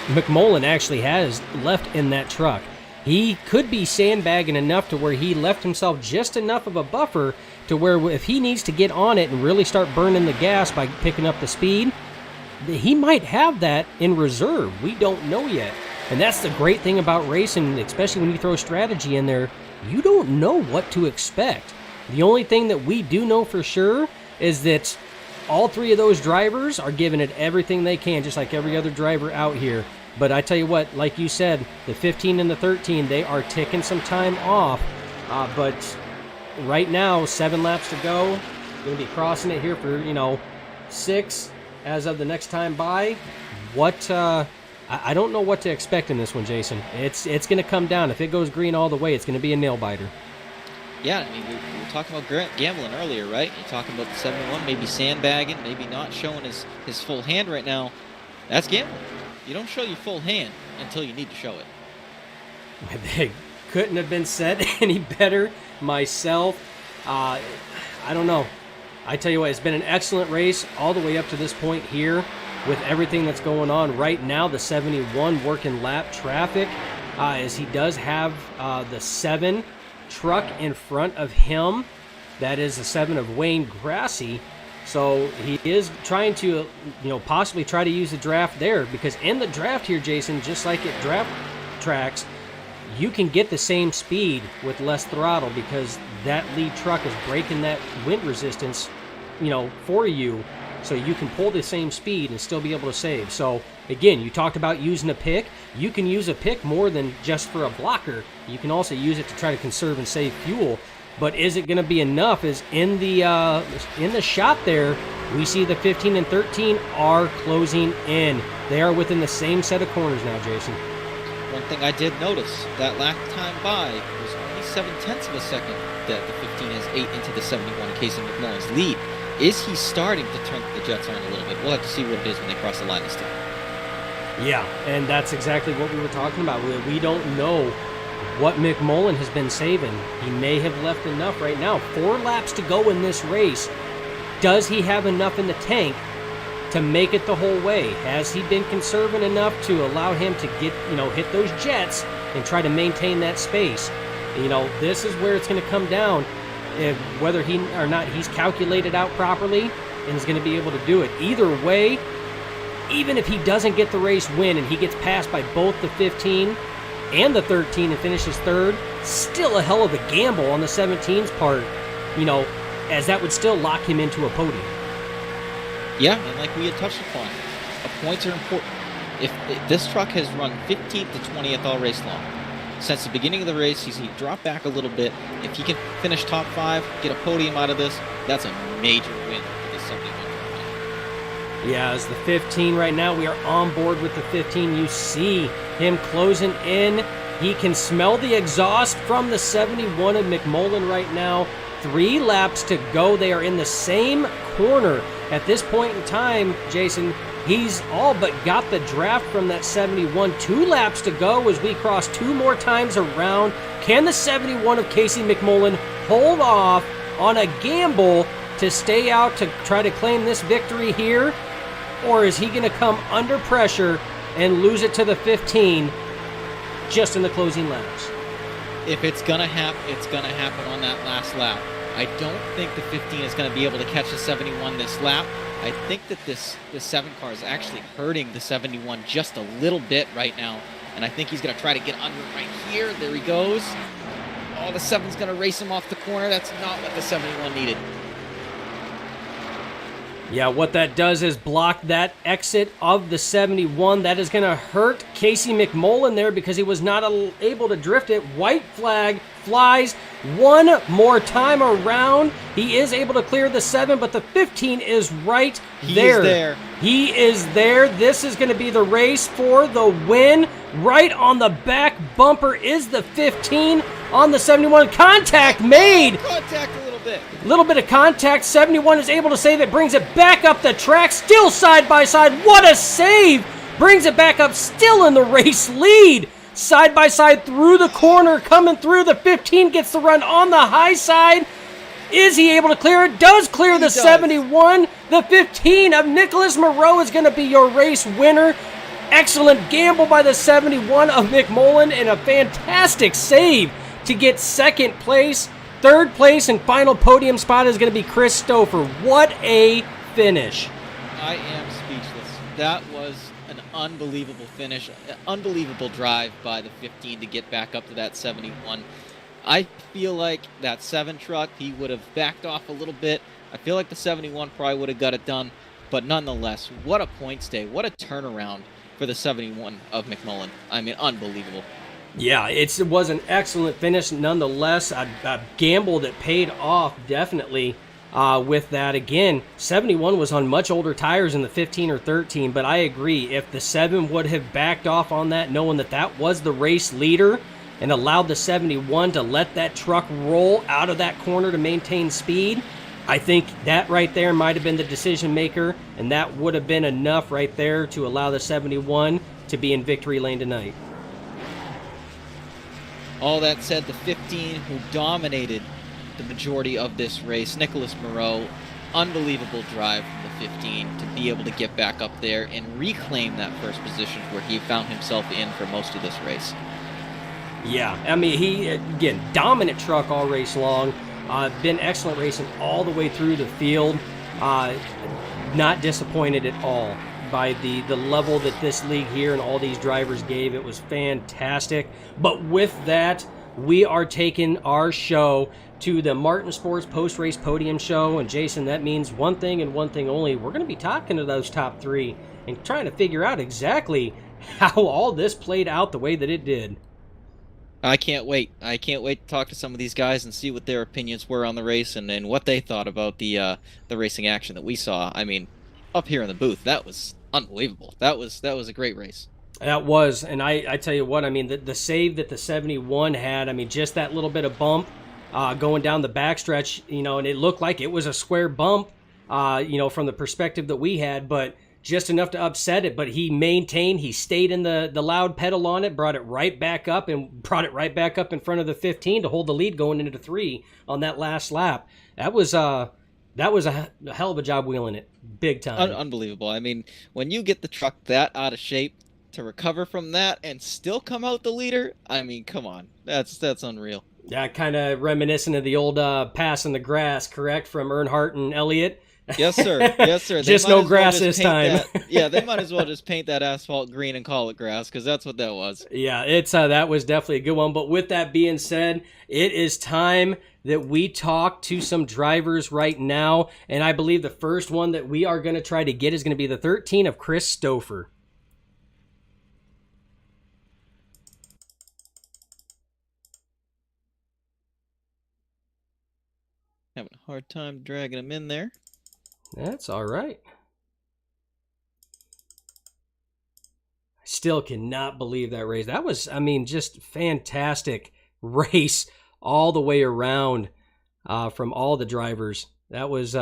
McMullen actually has left in that truck. He could be sandbagging enough to where he left himself just enough of a buffer to where if he needs to get on it and really start burning the gas by picking up the speed, he might have that in reserve. We don't know yet. And that's the great thing about racing, especially when you throw strategy in there. You don't know what to expect. The only thing that we do know for sure is that all three of those drivers are giving it everything they can, just like every other driver out here. But I tell you what, like you said, the 15 and the 13, they are taking some time off. But right now, 7 laps to go. Going to be crossing it here for, 6 as of the next time by. I don't know what to expect in this one, Jason. It's going to come down. If it goes green all the way, it's going to be a nail-biter. Yeah, I mean, we were talking about gambling earlier, right? You're talking about the 71, maybe sandbagging, maybe not showing his full hand right now. That's gambling. You don't show your full hand until you need to show it. They couldn't have been said any better myself. I don't know. I tell you what, it's been an excellent race all the way up to this point here with everything that's going on right now. The 71 working lap traffic as he does have the 7 truck in front of him. That is the 7 of Wayne Grassy. So he is trying to, possibly try to use the draft there, because in the draft here, Jason, just like at draft tracks, you can get the same speed with less throttle because that lead truck is breaking that wind resistance, for you. So you can pull the same speed and still be able to save. So again, you talked about using a pick. You can use a pick more than just for a blocker. You can also use it to try to conserve and save fuel. But is it going to be enough? Is in the shot there, we see the 15 and 13 are closing in. They are within the same set of corners now, Jason. One thing I did notice, that last time by was only 7/10 of a second that the 15 has 8 into the 71 in Casey McMullen's lead. Is he starting to turn the Jets on a little bit? We'll have to see what it is when they cross the line this time. Yeah, and that's exactly what we were talking about. We don't know what McMullen has been saving. He may have left enough right now. 4 laps to go in this race. Does he have enough in the tank to make it the whole way? Has he been conserving enough to allow him to get, hit those jets and try to maintain that space? This is where it's going to come down. Whether he or not he's calculated out properly and is going to be able to do it. Either way, even if he doesn't get the race win and he gets passed by both the 15 and the 13 and finishes third, still a hell of a gamble on the 17's part, as that would still lock him into a podium. Yeah, and like we had touched upon, points are important. If this truck has run 15th to 20th all race long. Since the beginning of the race, he dropped back a little bit. If he can finish top 5, get a podium out of this, that's a major win for the 71 truck. Yeah, as the 15 right now, we are on board with the 15. You see him closing in. He can smell the exhaust from the 71 of McMullen right now. 3 laps to go. They are in the same corner. At this point in time, Jason, he's all but got the draft from that 71. 2 laps to go as we cross 2 more times around. Can the 71 of Casey McMullen hold off on a gamble to stay out to try to claim this victory here? Or is he going to come under pressure and lose it to the 15 just in the closing laps? If it's going to happen, it's going to happen on that last lap. I don't think the 15 is going to be able to catch the 71 this lap. I think that this 7 car is actually hurting the 71 just a little bit right now. And I think he's going to try to get under it right here. There he goes. Oh, the 7's going to race him off the corner. That's not what the 71 needed. Yeah, what that does is block that exit of the 71. That is going to hurt Casey McMullen there because he was not able to drift it. White flag flies one more time around. He is able to clear the 7, but the 15 is right there. He is there. This is going to be the race for the win. Right on the back bumper is the 15 on the 71. Contact made. Contact a little bit. A little bit of contact. 71 is able to save it, brings it back up the track, still side by side. What a save! Brings it back up, still in the race lead. Side by side through the corner, coming through. The 15 gets the run on the high side. Is he able to clear it? Does clear the 71. The 15 of Nicholas Moreau is going to be your race winner. Excellent gamble by the 71 of McMullen and a fantastic save to get second place. Third place and final podium spot is going to be Chris Stouffer. What a finish. I am speechless. That was an unbelievable finish, an unbelievable drive by the 15 to get back up to that 71. I feel like that 7 truck, he would have backed off a little bit. I feel like the 71 probably would have got it done, but nonetheless, what a points day. What a turnaround for the 71 of McMullen. I mean, unbelievable. Yeah, it was an excellent finish nonetheless. A gamble that paid off definitely with that. Again, 71 was on much older tires than the 15 or 13, but I agree. If the 7 would have backed off on that, knowing that that was the race leader, and allowed the 71 to let that truck roll out of that corner to maintain speed, I think that right there might have been the decision maker, and that would have been enough right there to allow the 71 to be in victory lane tonight. All that said, the 15 who dominated the majority of this race, Nicholas Moreau, unbelievable drive from the 15 to be able to get back up there and reclaim that first position where he found himself in for most of this race. Yeah, I mean, he, again, dominant truck all race long. Been excellent racing all the way through the field. Not disappointed at all by the level that this league here and all these drivers gave. It was fantastic. But with that, we are taking our show to the Martin Sports post-race podium show. And Jason, that means one thing and one thing only. We're going to be talking to those top 3 and trying to figure out exactly how all this played out the way that it did. I can't wait. I can't wait to talk to some of these guys and see what their opinions were on the race and what they thought about the racing action that we saw. I mean, up here in the booth, that was unbelievable. That was a great race. That was, and I tell you what, I mean, the save that the 71 had, I mean, just that little bit of bump going down the backstretch, and it looked like it was a square bump, from the perspective that we had, but just enough to upset it. But he maintained, he stayed in the loud pedal on it, brought it right back up in front of the 15 to hold the lead going into 3 on that last lap. That was a hell of a job wheeling it, big time. Unbelievable. I mean, when you get the truck that out of shape, to recover from that and still come out the leader, I mean, come on. That's unreal. Yeah, kind of reminiscent of the old pass in the grass, correct, from Earnhardt and Elliott? Yes, sir. Yes, sir. Just no grass this time. Yeah, they might as well just paint that asphalt green and call it grass, because that's what that was. Yeah, it's that was definitely a good one. But with that being said, it is time that we talk to some drivers right now. And I believe the first one that we are going to try to get is going to be the 13 of Chris Stouffer. Having a hard time dragging him in there. That's all right. I still cannot believe that race. That was, I mean, just fantastic race all the way around from all the drivers. That was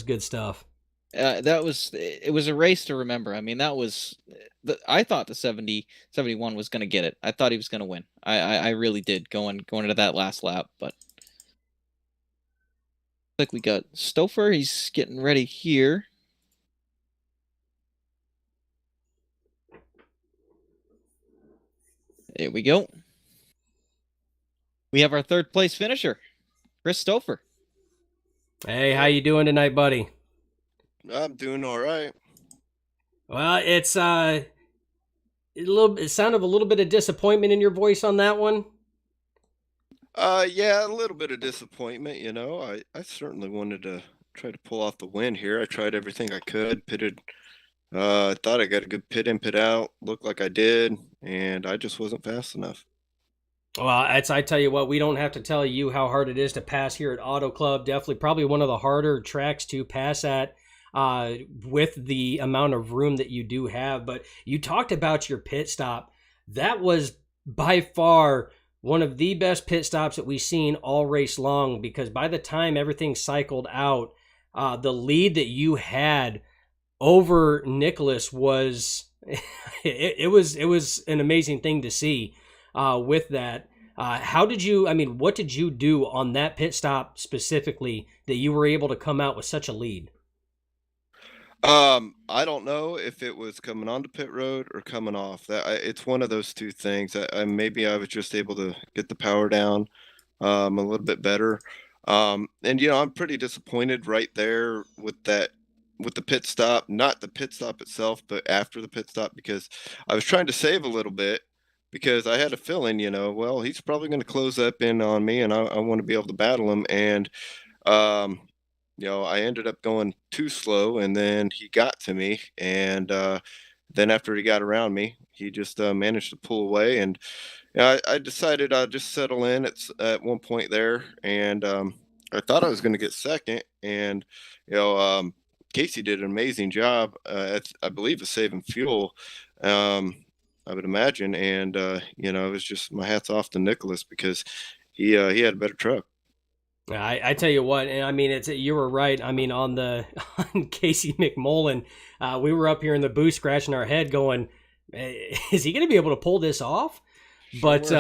good stuff. It was a race to remember. I mean, I thought the 71 was going to get it. I thought he was going to win. I really did going into that last lap, but like we got Stouffer, he's getting ready here. There we go. We have our third place finisher, Chris Stouffer. Hey, how you doing tonight, buddy? I'm doing all right. Well, it sounded a little bit of disappointment in your voice on that one. Yeah, a little bit of disappointment, I certainly wanted to try to pull off the win here. I tried everything I could, pitted. I thought I got a good pit in, pit out. Looked like I did, and I just wasn't fast enough. Well, I tell you what, we don't have to tell you how hard it is to pass here at Auto Club. Definitely probably one of the harder tracks to pass at with the amount of room that you do have. But you talked about your pit stop. That was by far one of the best pit stops that we've seen all race long, because by the time everything cycled out, the lead that you had over Nicholas was it was an amazing thing to see with that. How did you, I mean, what did you do on that pit stop specifically that you were able to come out with such a lead? I don't know if it was coming onto pit road or coming off. It's one of those two things. Maybe I was just able to get the power down a little bit better. And I'm pretty disappointed right there with that, with the pit stop, not the pit stop itself, but after the pit stop, because I was trying to save a little bit because I had a feeling, well, he's probably going to close up in on me, and I want to be able to battle him. And um, I ended up going too slow, and then he got to me, and then after he got around me, he just managed to pull away, and I decided I'd just settle in at one point there, and I thought I was going to get second, and you know, um, Casey did an amazing job, I believe, of saving fuel. Um, I would imagine, and it was just my hats off to Nicholas because he had a better truck. I tell you what, and I mean, you were right. I mean, on the on Casey McMullen, we were up here in the booth scratching our head, going, "Is he going to be able to pull this off?" But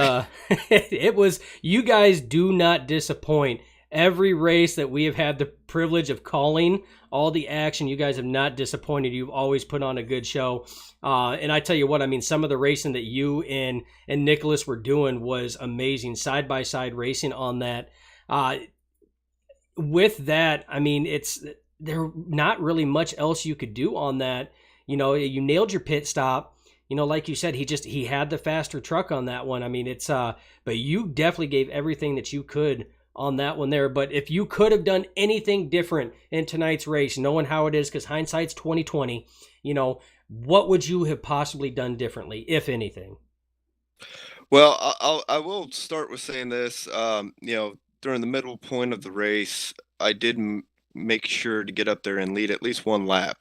it was, you guys do not disappoint. Every race that we have had the privilege of calling, all the action, you guys have not disappointed. You've always put on a good show. And I tell you what, I mean, some of the racing that you and Nicholas were doing was amazing. Side by side racing on that. With that, I mean, there not really much else you could do on that. You nailed your pit stop. Like you said, he had the faster truck on that one. I mean, but you definitely gave everything that you could on that one there. But if you could have done anything different in tonight's race, knowing how it is, because hindsight's 2020, what would you have possibly done differently, if anything? Well, I will start with saying this. During the middle point of the race, I did make sure to get up there and lead at least one lap.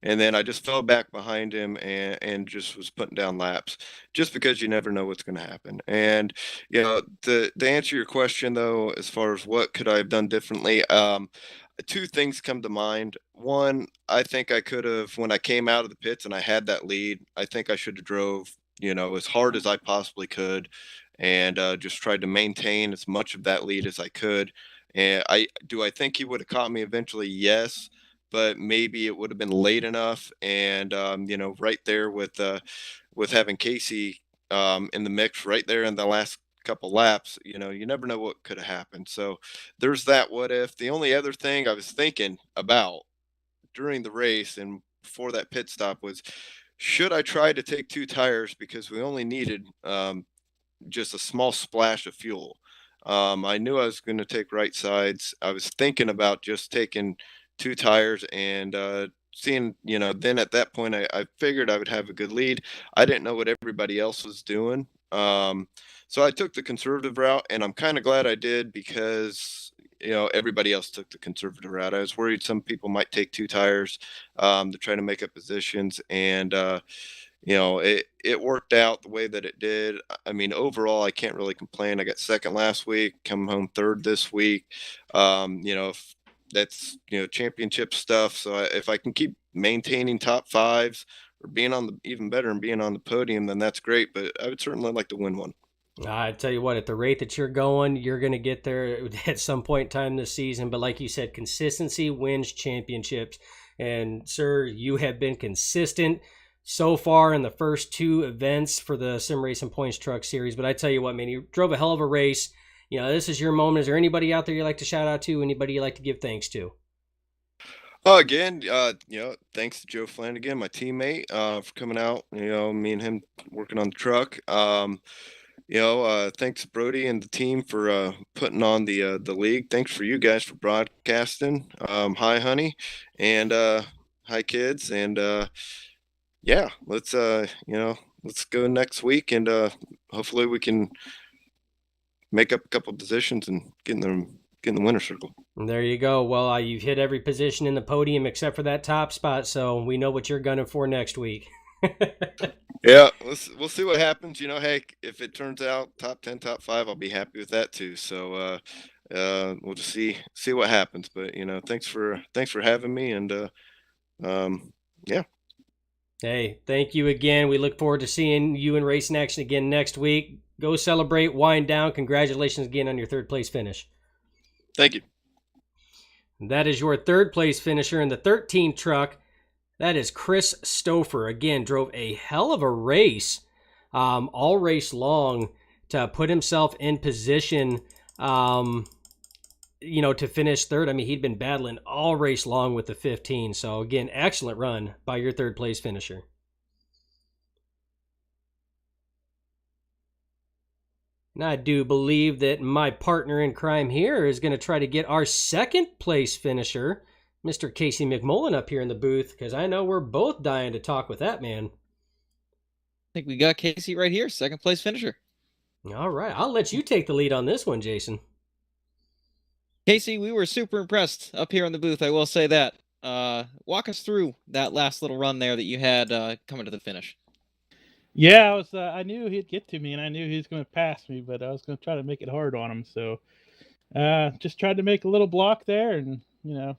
And then I just fell back behind him and just was putting down laps, just because you never know what's going to happen. And to answer your question though, as far as what could I have done differently, two things come to mind. One, I think I could have, when I came out of the pits and I had that lead, I think I should have drove as hard as I possibly could, and just tried to maintain as much of that lead as I could. And I think he would have caught me eventually? Yes, but maybe it would have been late enough. And right there with having Casey in the mix right there in the last couple laps, you never know what could have happened. So there's that what if. The only other thing I was thinking about during the race and before that pit stop was, should I try to take two tires, because we only needed just a small splash of fuel. I knew I was going to take right sides. I was thinking about just taking two tires and seeing, then at that point, I figured I would have a good lead. I didn't know what everybody else was doing. So I took the conservative route, and I'm kind of glad I did, because everybody else took the conservative route. I was worried some people might take two tires to try to make up positions, and it worked out the way that it did. I mean, overall, I can't really complain. I got second last week, come home third this week. If that's championship stuff. So if I can keep maintaining top fives, or being on the, even better, and being on the podium, then that's great. But I would certainly like to win one. I tell you what, at the rate that you're going, you're going to get there at some point in time this season. But like you said, consistency wins championships. And, sir, you have been consistent so far in the first two events for the Sim Racing Points Truck Series. But I tell you what, man, you drove a hell of a race. This is your moment. Is there anybody out there you'd like to shout out to? Anybody you'd like to give thanks to? Again, thanks to Joe Flanagan, my teammate, for coming out. Me and him working on the truck. Thanks Brody and the team for putting on the league. Thanks for you guys for broadcasting. Hi, honey, and hi, kids, and yeah, let's go next week, and hopefully we can make up a couple of positions and get in the winner circle. And there you go. Well, you've hit every position in the podium except for that top spot, so we know what you're gunning for next week. Yeah, we'll see what happens. Hey, if it turns out top 10, top 5, I'll be happy with that too. So we'll just see what happens. But thanks for having me, and um, yeah, Hey, thank you again. We look forward to seeing you in racing action again next week. Go celebrate, wind down. Congratulations again on your third place finish. thank you. That is your third place finisher in the 13 truck. That is Chris Stouffer. Again, drove a hell of a race all race long to put himself in position, to finish third. I mean, he'd been battling all race long with the 15. So, again, excellent run by your third place finisher. And I do believe that my partner in crime here is going to try to get our second place finisher, Mr. Casey McMullen, up here in the booth, because I know we're both dying to talk with that man. I think we got Casey right here, second place finisher. All right. I'll let you take the lead on this one, Jason. Casey, we were super impressed up here in the booth, I will say that. Walk us through that last little run there that you had coming to the finish. Yeah, I knew he'd get to me, and I knew he was going to pass me, but I was going to try to make it hard on him. So, just tried to make a little block there, and got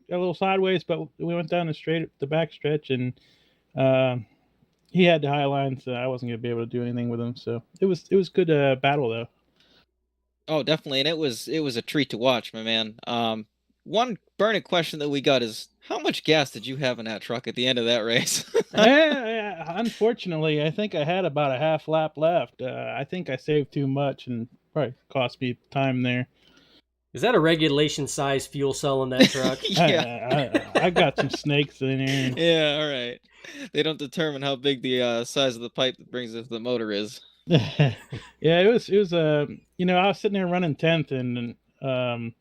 a little sideways, but we went down the back stretch, and he had the high line, so I wasn't going to be able to do anything with him. So it was good battle though. Oh, definitely, and it was a treat to watch, my man. One burning question that we got is, how much gas did you have in that truck at the end of that race? Unfortunately, I think I had about a half lap left. I think I saved too much and probably cost me time there. Is that a regulation size fuel cell in that truck? Yeah. I got some snakes in there. Yeah, all right. They don't determine how big the size of the pipe that brings it to the motor is. Yeah, it was I was sitting there running 10th, and I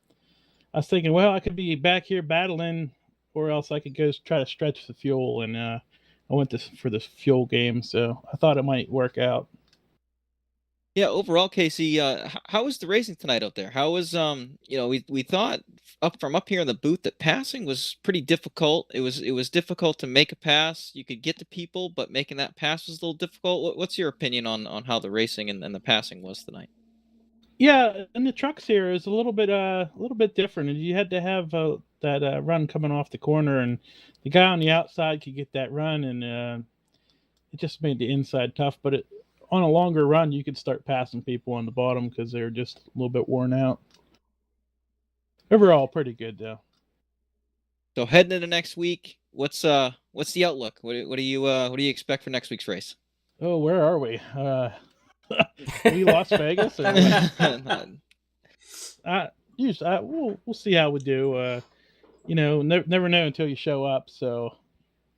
was thinking, well, I could be back here battling, or else I could go try to stretch the fuel, and I went for this fuel game, so I thought it might work out. Yeah, overall, Casey, how was the racing tonight out there? How was we thought up here in the booth that passing was pretty difficult. It was difficult to make a pass. You could get to people, but making that pass was a little difficult. What's your opinion on how the racing and the passing was tonight? Yeah, and the trucks here is a little bit different, and you had to have that run coming off the corner, and the guy on the outside could get that run, and it just made the inside tough. But on a longer run, you could start passing people on the bottom because they were just a little bit worn out. Overall, pretty good though. So heading into next week, what's the outlook? What do you expect for next week's race? Oh, where are we? We Las Vegas? Or we'll see how we do. Never know until you show up. So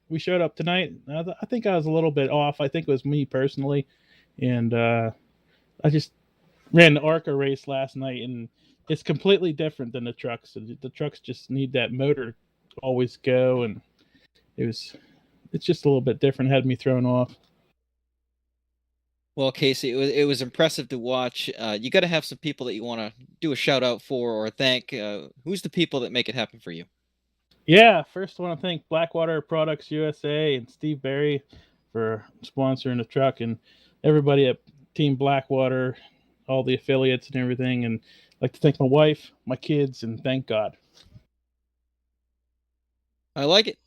we showed up tonight. I think I was a little bit off. I think it was me personally, and I just ran the ARCA race last night, and it's completely different than the trucks. The trucks just need that motor to always go, and it's just a little bit different. It had me thrown off. Well, Casey, it was impressive to watch. You got to have some people that you want to do a shout out for or thank. Who's the people that make it happen for you? Yeah, first I want to thank Blackwater Products USA and Steve Berry for sponsoring the truck, and everybody at Team Blackwater, all the affiliates and everything. And I'd like to thank my wife, my kids, and thank God. I like it.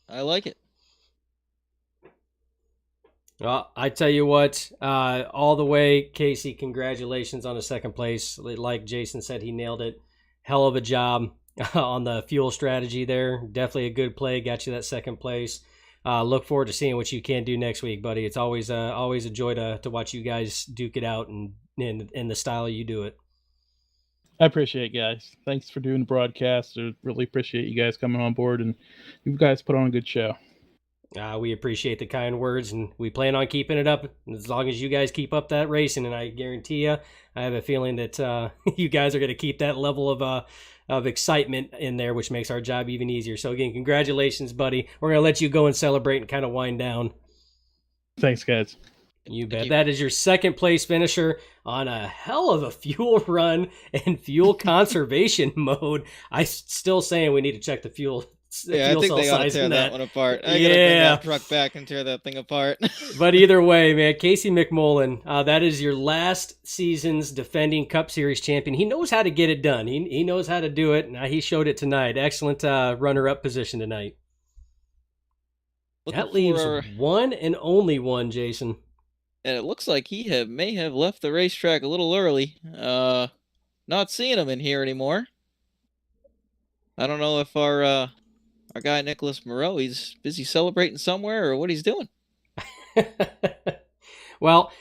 Well, I tell you what, all the way, Casey, congratulations on the second place. Like Jason said, he nailed it. Hell of a job on the fuel strategy there. Definitely a good play. Got you that second place. Look forward to seeing what you can do next week, buddy. It's always a joy to watch you guys duke it out and in the style you do it. I appreciate it, guys. Thanks for doing the broadcast. I really appreciate you guys coming on board, and you guys put on a good show. We appreciate the kind words, and we plan on keeping it up as long as you guys keep up that racing. And I guarantee you, I have a feeling that you guys are going to keep that level of excitement in there, which makes our job even easier. So again, congratulations, buddy. We're going to let you go and celebrate and kind of wind down. Thanks, guys. You bet. That is your second place finisher on a hell of a fuel run and fuel conservation mode. I still saying we need to check the fuel Yeah, I fuel think cell they got to size tear in that that. one apart. I got to bring Yeah. that truck back and tear that thing apart. But either way, man, Casey McMullen, that is your last season's defending Cup Series champion. He knows how to get it done. He knows how to do it. Now he showed it tonight. Excellent runner-up position tonight. That leaves one and only one, Jason. And it looks like he may have left the racetrack a little early. Not seeing him in here anymore. I don't know if our guy Nicholas Moreau, he's busy celebrating somewhere or what he's doing. Well,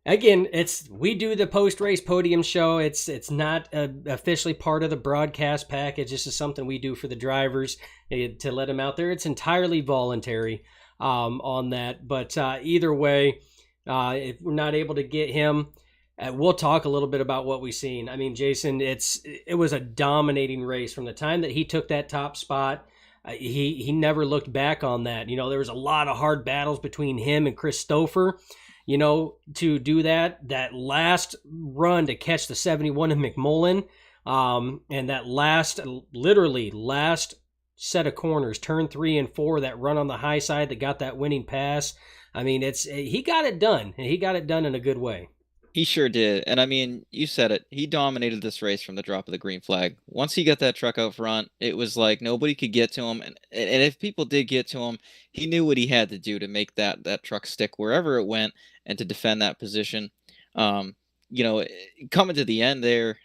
again, we do the post-race podium show. It's not officially part of the broadcast package. This is something we do for the drivers to let them out there. It's entirely voluntary on that. But either way, if we're not able to get him, we'll talk a little bit about what we've seen. I mean, Jason, it was a dominating race from the time that he took that top spot. He never looked back on that. You know, there was a lot of hard battles between him and Chris Stouffer, you know, to do that last run to catch the 71 of McMullen, and that literally last set of corners, turn 3 and 4, that run on the high side that got that winning pass. I mean, he got it done, and he got it done in a good way. He sure did. And I mean, you said it. He dominated this race from the drop of the green flag. Once he got that truck out front, it was like nobody could get to him. And if people did get to him, he knew what he had to do to make that truck stick wherever it went and to defend that position. You know, coming to the end there,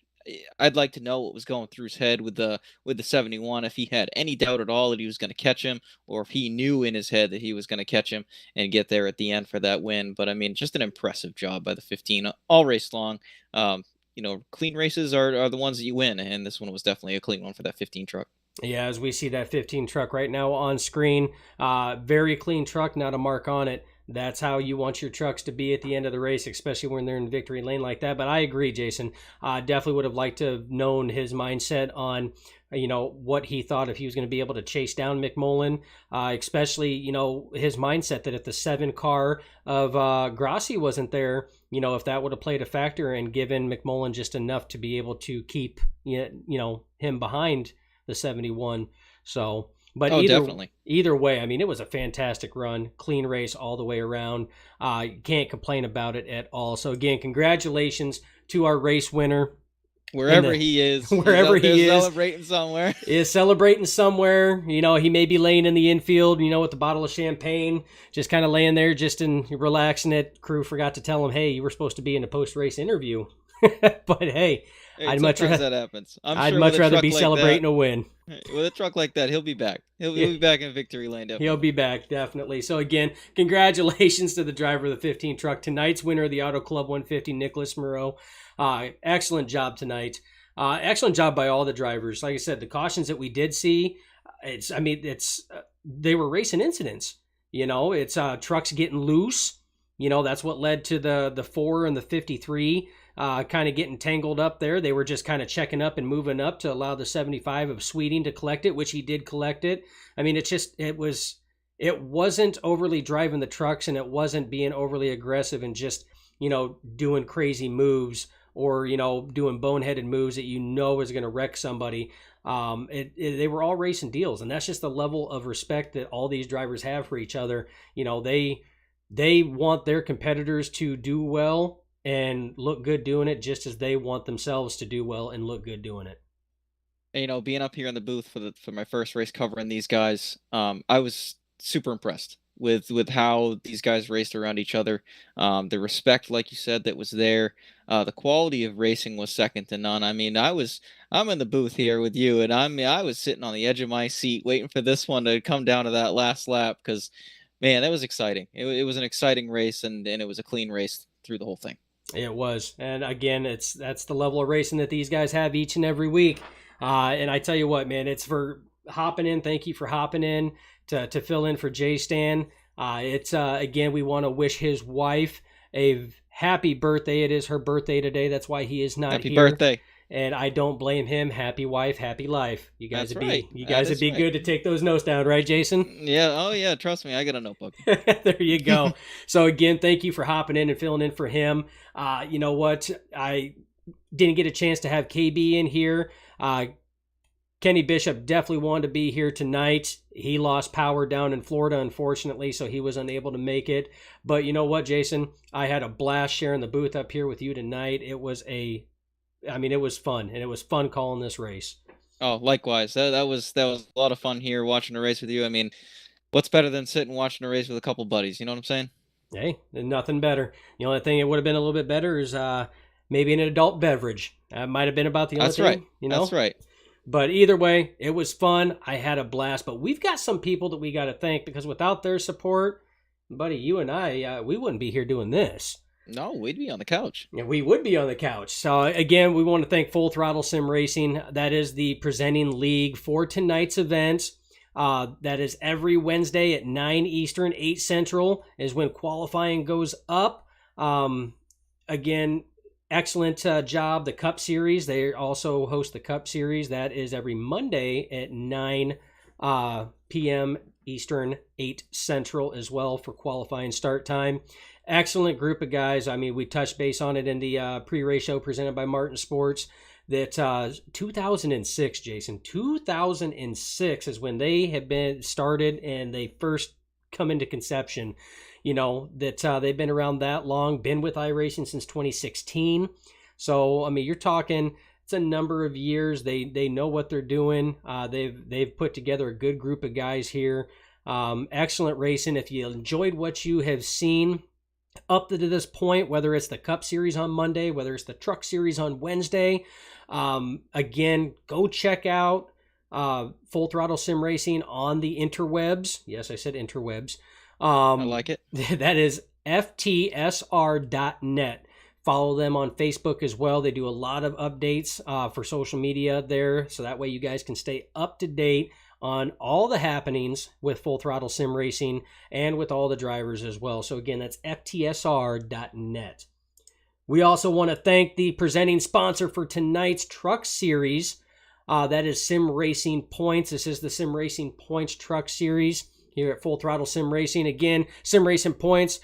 I'd like to know what was going through his head with the 71, if he had any doubt at all that he was going to catch him, or if he knew in his head that he was going to catch him and get there at the end for that win. But I mean, just an impressive job by the 15 all race long. You know, clean races are the ones that you win, and this one was definitely a clean one for that 15 truck. Yeah, as we see that 15 truck right now on screen, very clean truck, not a mark on it. That's how you want your trucks to be at the end of the race, especially when they're in victory lane like that. But I agree, Jason. Definitely would have liked to have known his mindset on, you know, what he thought if he was going to be able to chase down McMullen, especially, you know, his mindset that if the 7 car of Grassi wasn't there, you know, if that would have played a factor and given McMullen just enough to be able to keep, you know, him behind the 71. So... But definitely. Either way, I mean, it was a fantastic run, clean race all the way around. You can't complain about it at all. So again, congratulations to our race winner. Wherever he is. Wherever he is. Celebrating somewhere. Is celebrating somewhere. You know, he may be laying in the infield, you know, with a bottle of champagne, just kind of laying there, just relaxing it. Crew forgot to tell him, hey, you were supposed to be in a post-race interview. But hey, I'd much rather that happens. I'd much rather be celebrating a win. With a truck like that, he'll be back. He'll be back in victory lane. Definitely. He'll be back, definitely. So again, congratulations to the driver of the 15 truck, tonight's winner of the Auto Club 150, Nicholas Moreau. Excellent job tonight. Excellent job by all the drivers. Like I said, the cautions that we did see, they were racing incidents. You know, it's trucks getting loose. You know, that's what led to the 4 and the 53. Kind of getting tangled up there. They were just kind of checking up and moving up to allow the 75 of Sweeting to collect it, which he did collect it. I mean, it wasn't overly driving the trucks, and it wasn't being overly aggressive and just, you know, doing crazy moves or, you know, doing boneheaded moves that you know is going to wreck somebody. They were all racing deals, and that's just the level of respect that all these drivers have for each other. You know, they want their competitors to do well and look good doing it, just as they want themselves to do well and look good doing it. And, you know, being up here in the booth for my first race covering these guys, I was super impressed with how these guys raced around each other. The respect, like you said, that was there. The quality of racing was second to none. I mean, I'm in the booth here with you, and I was sitting on the edge of my seat waiting for this one to come down to that last lap because, man, that was exciting. It was an exciting race, and it was a clean race through the whole thing. It was. And again, that's the level of racing that these guys have each and every week. And I tell you what, man, it's for hopping in. Thank you for hopping in to fill in for Jay Stan. Again, we want to wish his wife a happy birthday. It is her birthday today. That's why he is not here. Happy birthday. And I don't blame him. Happy wife, happy life. You guys That's would right. be good to take those notes down, right, Jason? Yeah. Oh, yeah. Trust me, I got a notebook. There you go. So again, thank you for hopping in and filling in for him. You know what? I didn't get a chance to have KB in here. Kenny Bishop definitely wanted to be here tonight. He lost power down in Florida, unfortunately, so he was unable to make it. But you know what, Jason? I had a blast sharing the booth up here with you tonight. It was fun, and it was fun calling this race. Oh, likewise. That was a lot of fun here watching a race with you. I mean, what's better than sitting and watching a race with a couple buddies? You know what I'm saying? Hey, nothing better. The only thing that would have been a little bit better is maybe an adult beverage. That might have been about the only That's thing. right. You know? That's right. But either way, it was fun. I had a blast. But we've got some people that we got to thank, because without their support, buddy, you and I, we wouldn't be here doing this. No, we'd be on the couch. Yeah, we would be on the couch. So again, we want to thank Full Throttle Sim Racing. That is the presenting league for tonight's event. That is every Wednesday at 9 Eastern, 8 Central is when qualifying goes up. Again, excellent job. The Cup Series, they also host the Cup Series. That is every Monday at 9 p.m. Eastern, 8 Central as well for qualifying start time. Excellent group of guys. I mean, we touched base on it in the pre-race show presented by Martin Sports. That 2006, Jason, 2006 is when they have been started and they first come into conception. That they've been around that long, been with iRacing since 2016. So, I mean, you're talking, it's a number of years. They know what they're doing. They've put together a good group of guys here. Excellent racing. If you enjoyed what you have seen up to this point, whether it's the Cup Series on Monday, whether it's the Truck Series on Wednesday, again, go check out Full Throttle Sim Racing on the interwebs. Yes, I said interwebs. I like it. That is ftsr.net. Follow them on Facebook as well. They do a lot of updates for social media there, so that way you guys can stay up to date on all the happenings with Full Throttle Sim Racing and with all the drivers as well. So again, that's ftsr.net. We also want to thank the presenting sponsor for tonight's Truck Series. That is Sim Racing Points. This is the Sim Racing Points Truck Series here at Full Throttle Sim Racing. Again, Sim Racing Points,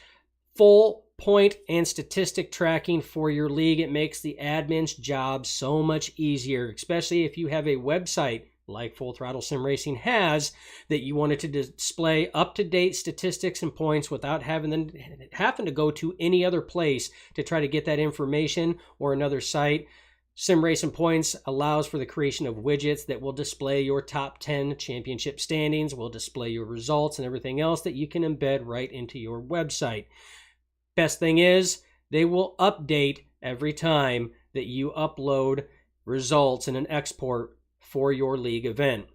full point and statistic tracking for your league. It makes the admin's job so much easier, especially if you have a website like Full Throttle Sim Racing has, that you wanted to display up-to-date statistics and points without having to go to any other place to try to get that information or another site. Sim Racing Points allows for the creation of widgets that will display your top 10 championship standings, will display your results and everything else that you can embed right into your website. Best thing is, they will update every time that you upload results in an export for your league event.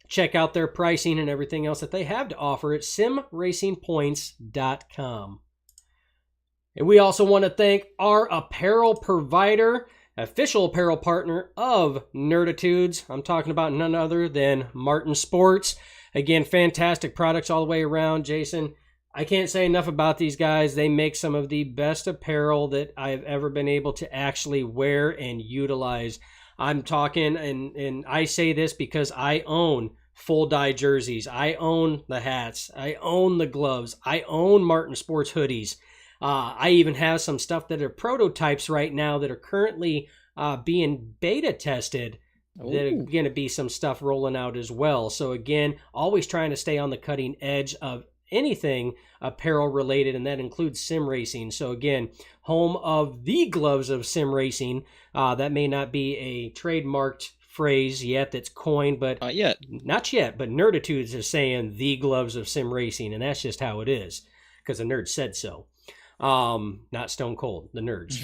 Check out their pricing and everything else that they have to offer at simracingpoints.com. And we also want to thank our apparel provider, official apparel partner of Nerditudes. I'm talking about none other than Martin Sports. Again, fantastic products all the way around, Jason. I can't say enough about these guys. They make some of the best apparel that I've ever been able to actually wear and utilize. I'm talking, and I say this because I own full dye jerseys. I own the hats. I own the gloves. I own Martin Sports hoodies. I even have some stuff that are prototypes right now that are currently being beta tested. That are going to be some stuff rolling out as well. So again, always trying to stay on the cutting edge of anything apparel related, and that includes sim racing. So again, home of the gloves of sim racing. That may not be a trademarked phrase yet that's coined, but not yet. But Nerditudes is saying the gloves of sim racing, and that's just how it is because the nerd said so. Not Stone Cold, the nerds.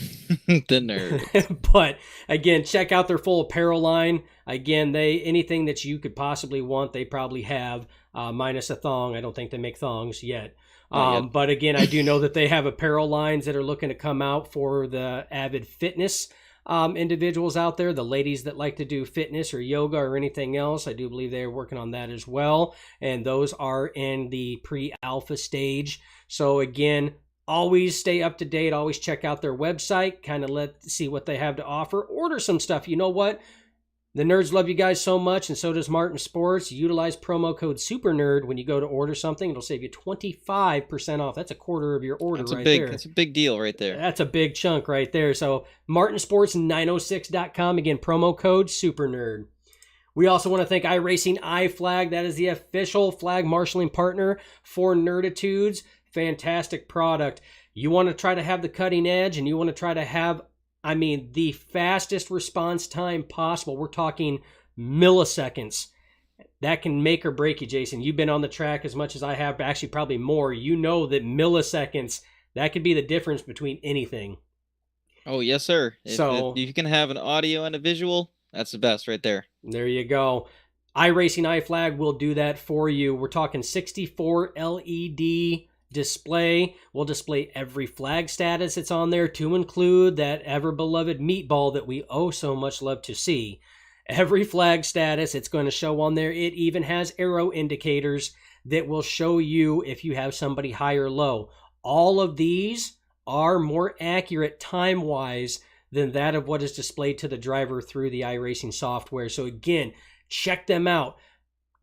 The nerds. But again, check out their full apparel line. Again, anything that you could possibly want, they probably have, minus a thong. I don't think they make thongs yet. But again, I do know that they have apparel lines that are looking to come out for the avid fitness individuals out there, the ladies that like to do fitness or yoga or anything else. I do believe they're working on that as well. And those are in the pre-alpha stage. So again, always stay up to date. Always check out their website, kind of see what they have to offer. Order some stuff. You know what? The nerds love you guys so much, and so does Martin Sports. Utilize promo code SUPERNERD when you go to order something. It'll save you 25% off. That's a quarter of your order there. That's a big deal right there. That's a big chunk right there. So martinsports906.com. Again, promo code SUPERNERD. We also want to thank iRacing iFlag. That is the official flag marshaling partner for Nerditudes. Fantastic product. You want to try to have the cutting edge and you want to try to have, the fastest response time possible. We're talking milliseconds. That can make or break you, Jason. You've been on the track as much as I have, actually probably more. You know that milliseconds, that could be the difference between anything. Oh, yes, sir. So if you can have an audio and a visual, that's the best right there. There you go. iRacing iFlag will do that for you. We're talking 64 LED display. We'll display every flag status that's on there, to include that ever-beloved meatball that we oh so much love to see. Every flag status, it's going to show on there. It even has arrow indicators that will show you if you have somebody high or low. All of these are more accurate time-wise than that of what is displayed to the driver through the iRacing software. So again, check them out.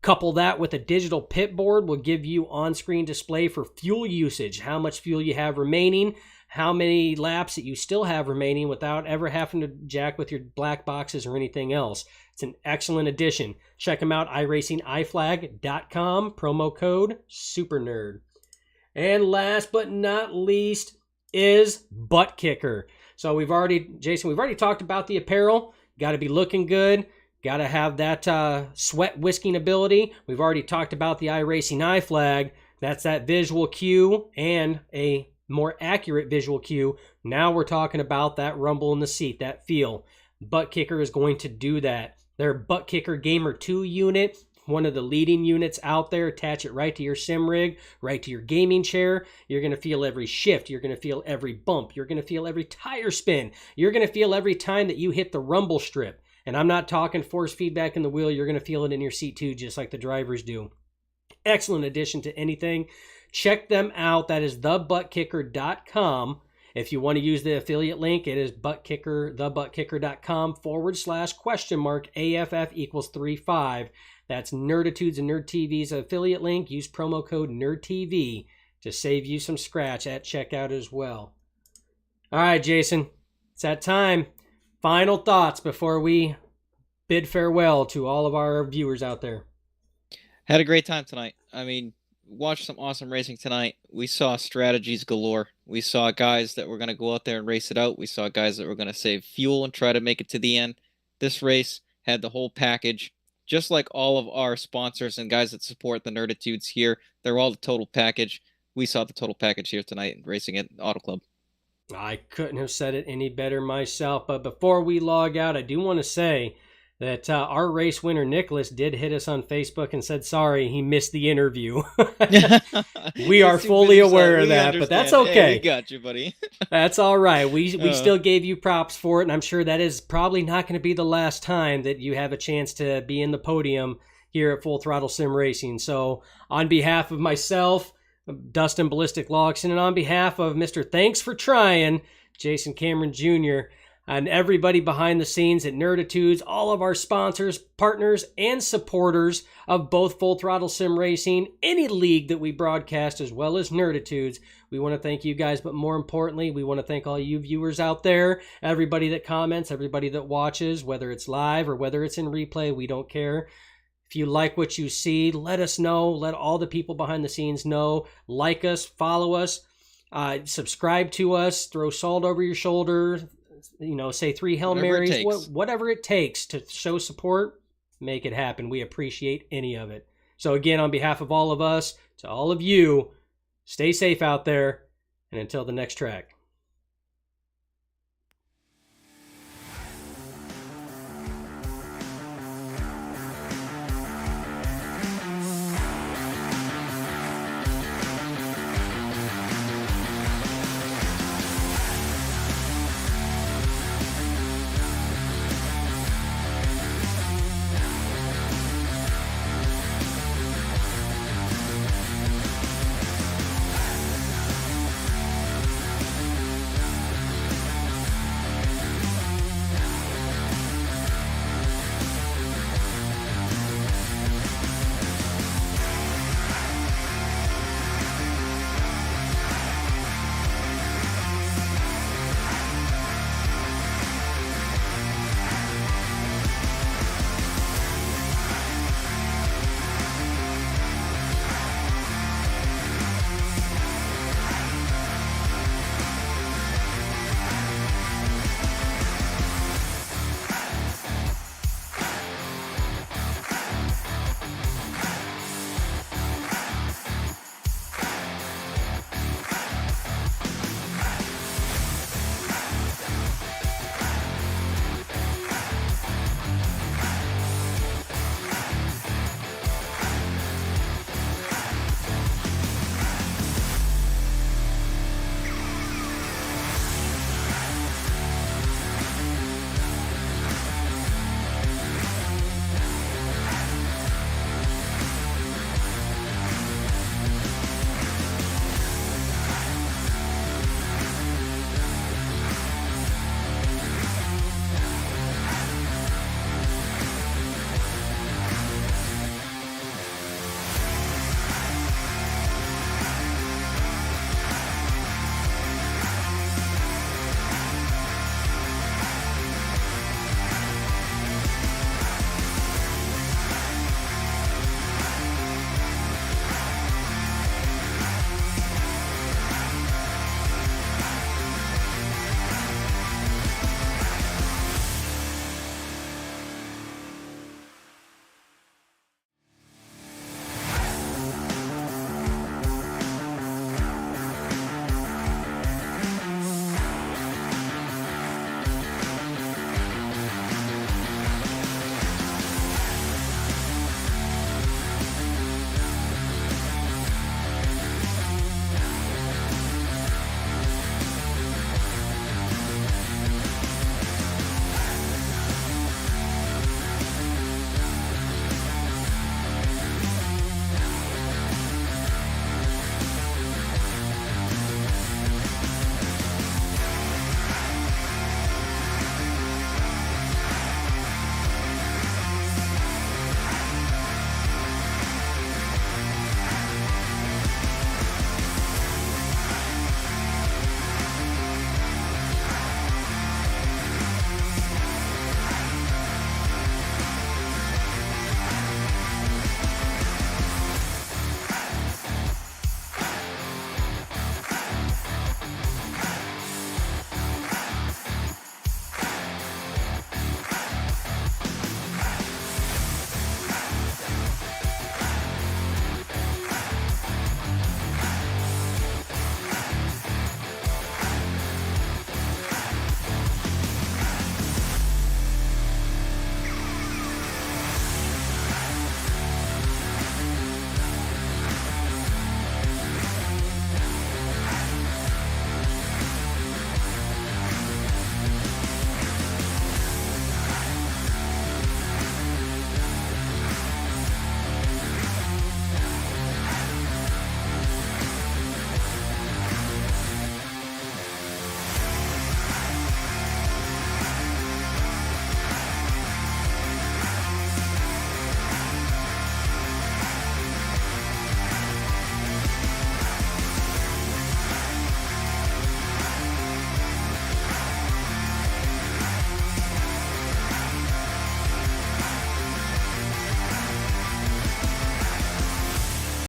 Couple that with a digital pit board will give you on-screen display for fuel usage, how much fuel you have remaining, how many laps that you still have remaining without ever having to jack with your black boxes or anything else. It's an excellent addition. Check them out, iRacingIFlag.com, promo code SUPERNERD. And last but not least is Butt Kicker. So Jason, we've already talked about the apparel. Got to be looking good. Got to have that sweat whisking ability. We've already talked about the iRacing iFlag. That's that visual cue and a more accurate visual cue. Now we're talking about that rumble in the seat, that feel. Butt Kicker is going to do that. Their Butt Kicker Gamer 2 unit, one of the leading units out there. Attach it right to your sim rig, right to your gaming chair. You're going to feel every shift. You're going to feel every bump. You're going to feel every tire spin. You're going to feel every time that you hit the rumble strip. And I'm not talking force feedback in the wheel. You're going to feel it in your seat too, just like the drivers do. Excellent addition to anything. Check them out. That is thebuttkicker.com. If you want to use the affiliate link, it is thebuttkicker.com/AFF equals 35. That's Nerditudes and Nerd TV's affiliate link. Use promo code NERDTV to save you some scratch at checkout as well. All right, Jason, it's that time. Final thoughts before we bid farewell to all of our viewers out there. Had a great time tonight. Watched some awesome racing tonight. We saw strategies galore. We saw guys that were going to go out there and race it out. We saw guys that were going to save fuel and try to make it to the end. This race had the whole package. Just like all of our sponsors and guys that support the Nerditudes here, they're all the total package. We saw the total package here tonight racing at Auto Club. I couldn't have said it any better myself. But before we log out, I do want to say that our race winner, Nicholas, did hit us on Facebook and said, sorry, he missed the interview. We are fully aware of that, but that's okay. Hey, we got you, buddy. That's all right. We still gave you props for it, and I'm sure that is probably not going to be the last time that you have a chance to be in the podium here at Full Throttle Sim Racing. So on behalf of myself, Dustin Ballistic Logson, and on behalf of Mr. Thanks for Trying, Jason Cameron Jr., and everybody behind the scenes at Nerditudes, all of our sponsors, partners, and supporters of both Full Throttle Sim Racing, any league that we broadcast, as well as Nerditudes, we want to thank you guys, but more importantly, we want to thank all you viewers out there, everybody that comments, everybody that watches, whether it's live or whether it's in replay, we don't care. If you like what you see, let us know. Let all the people behind the scenes know. Like us, follow us, subscribe to us, throw salt over your shoulder, say 3 Hail Marys, whatever it takes to show support, make it happen. We appreciate any of it. So again, on behalf of all of us, to all of you, stay safe out there, and until the next track.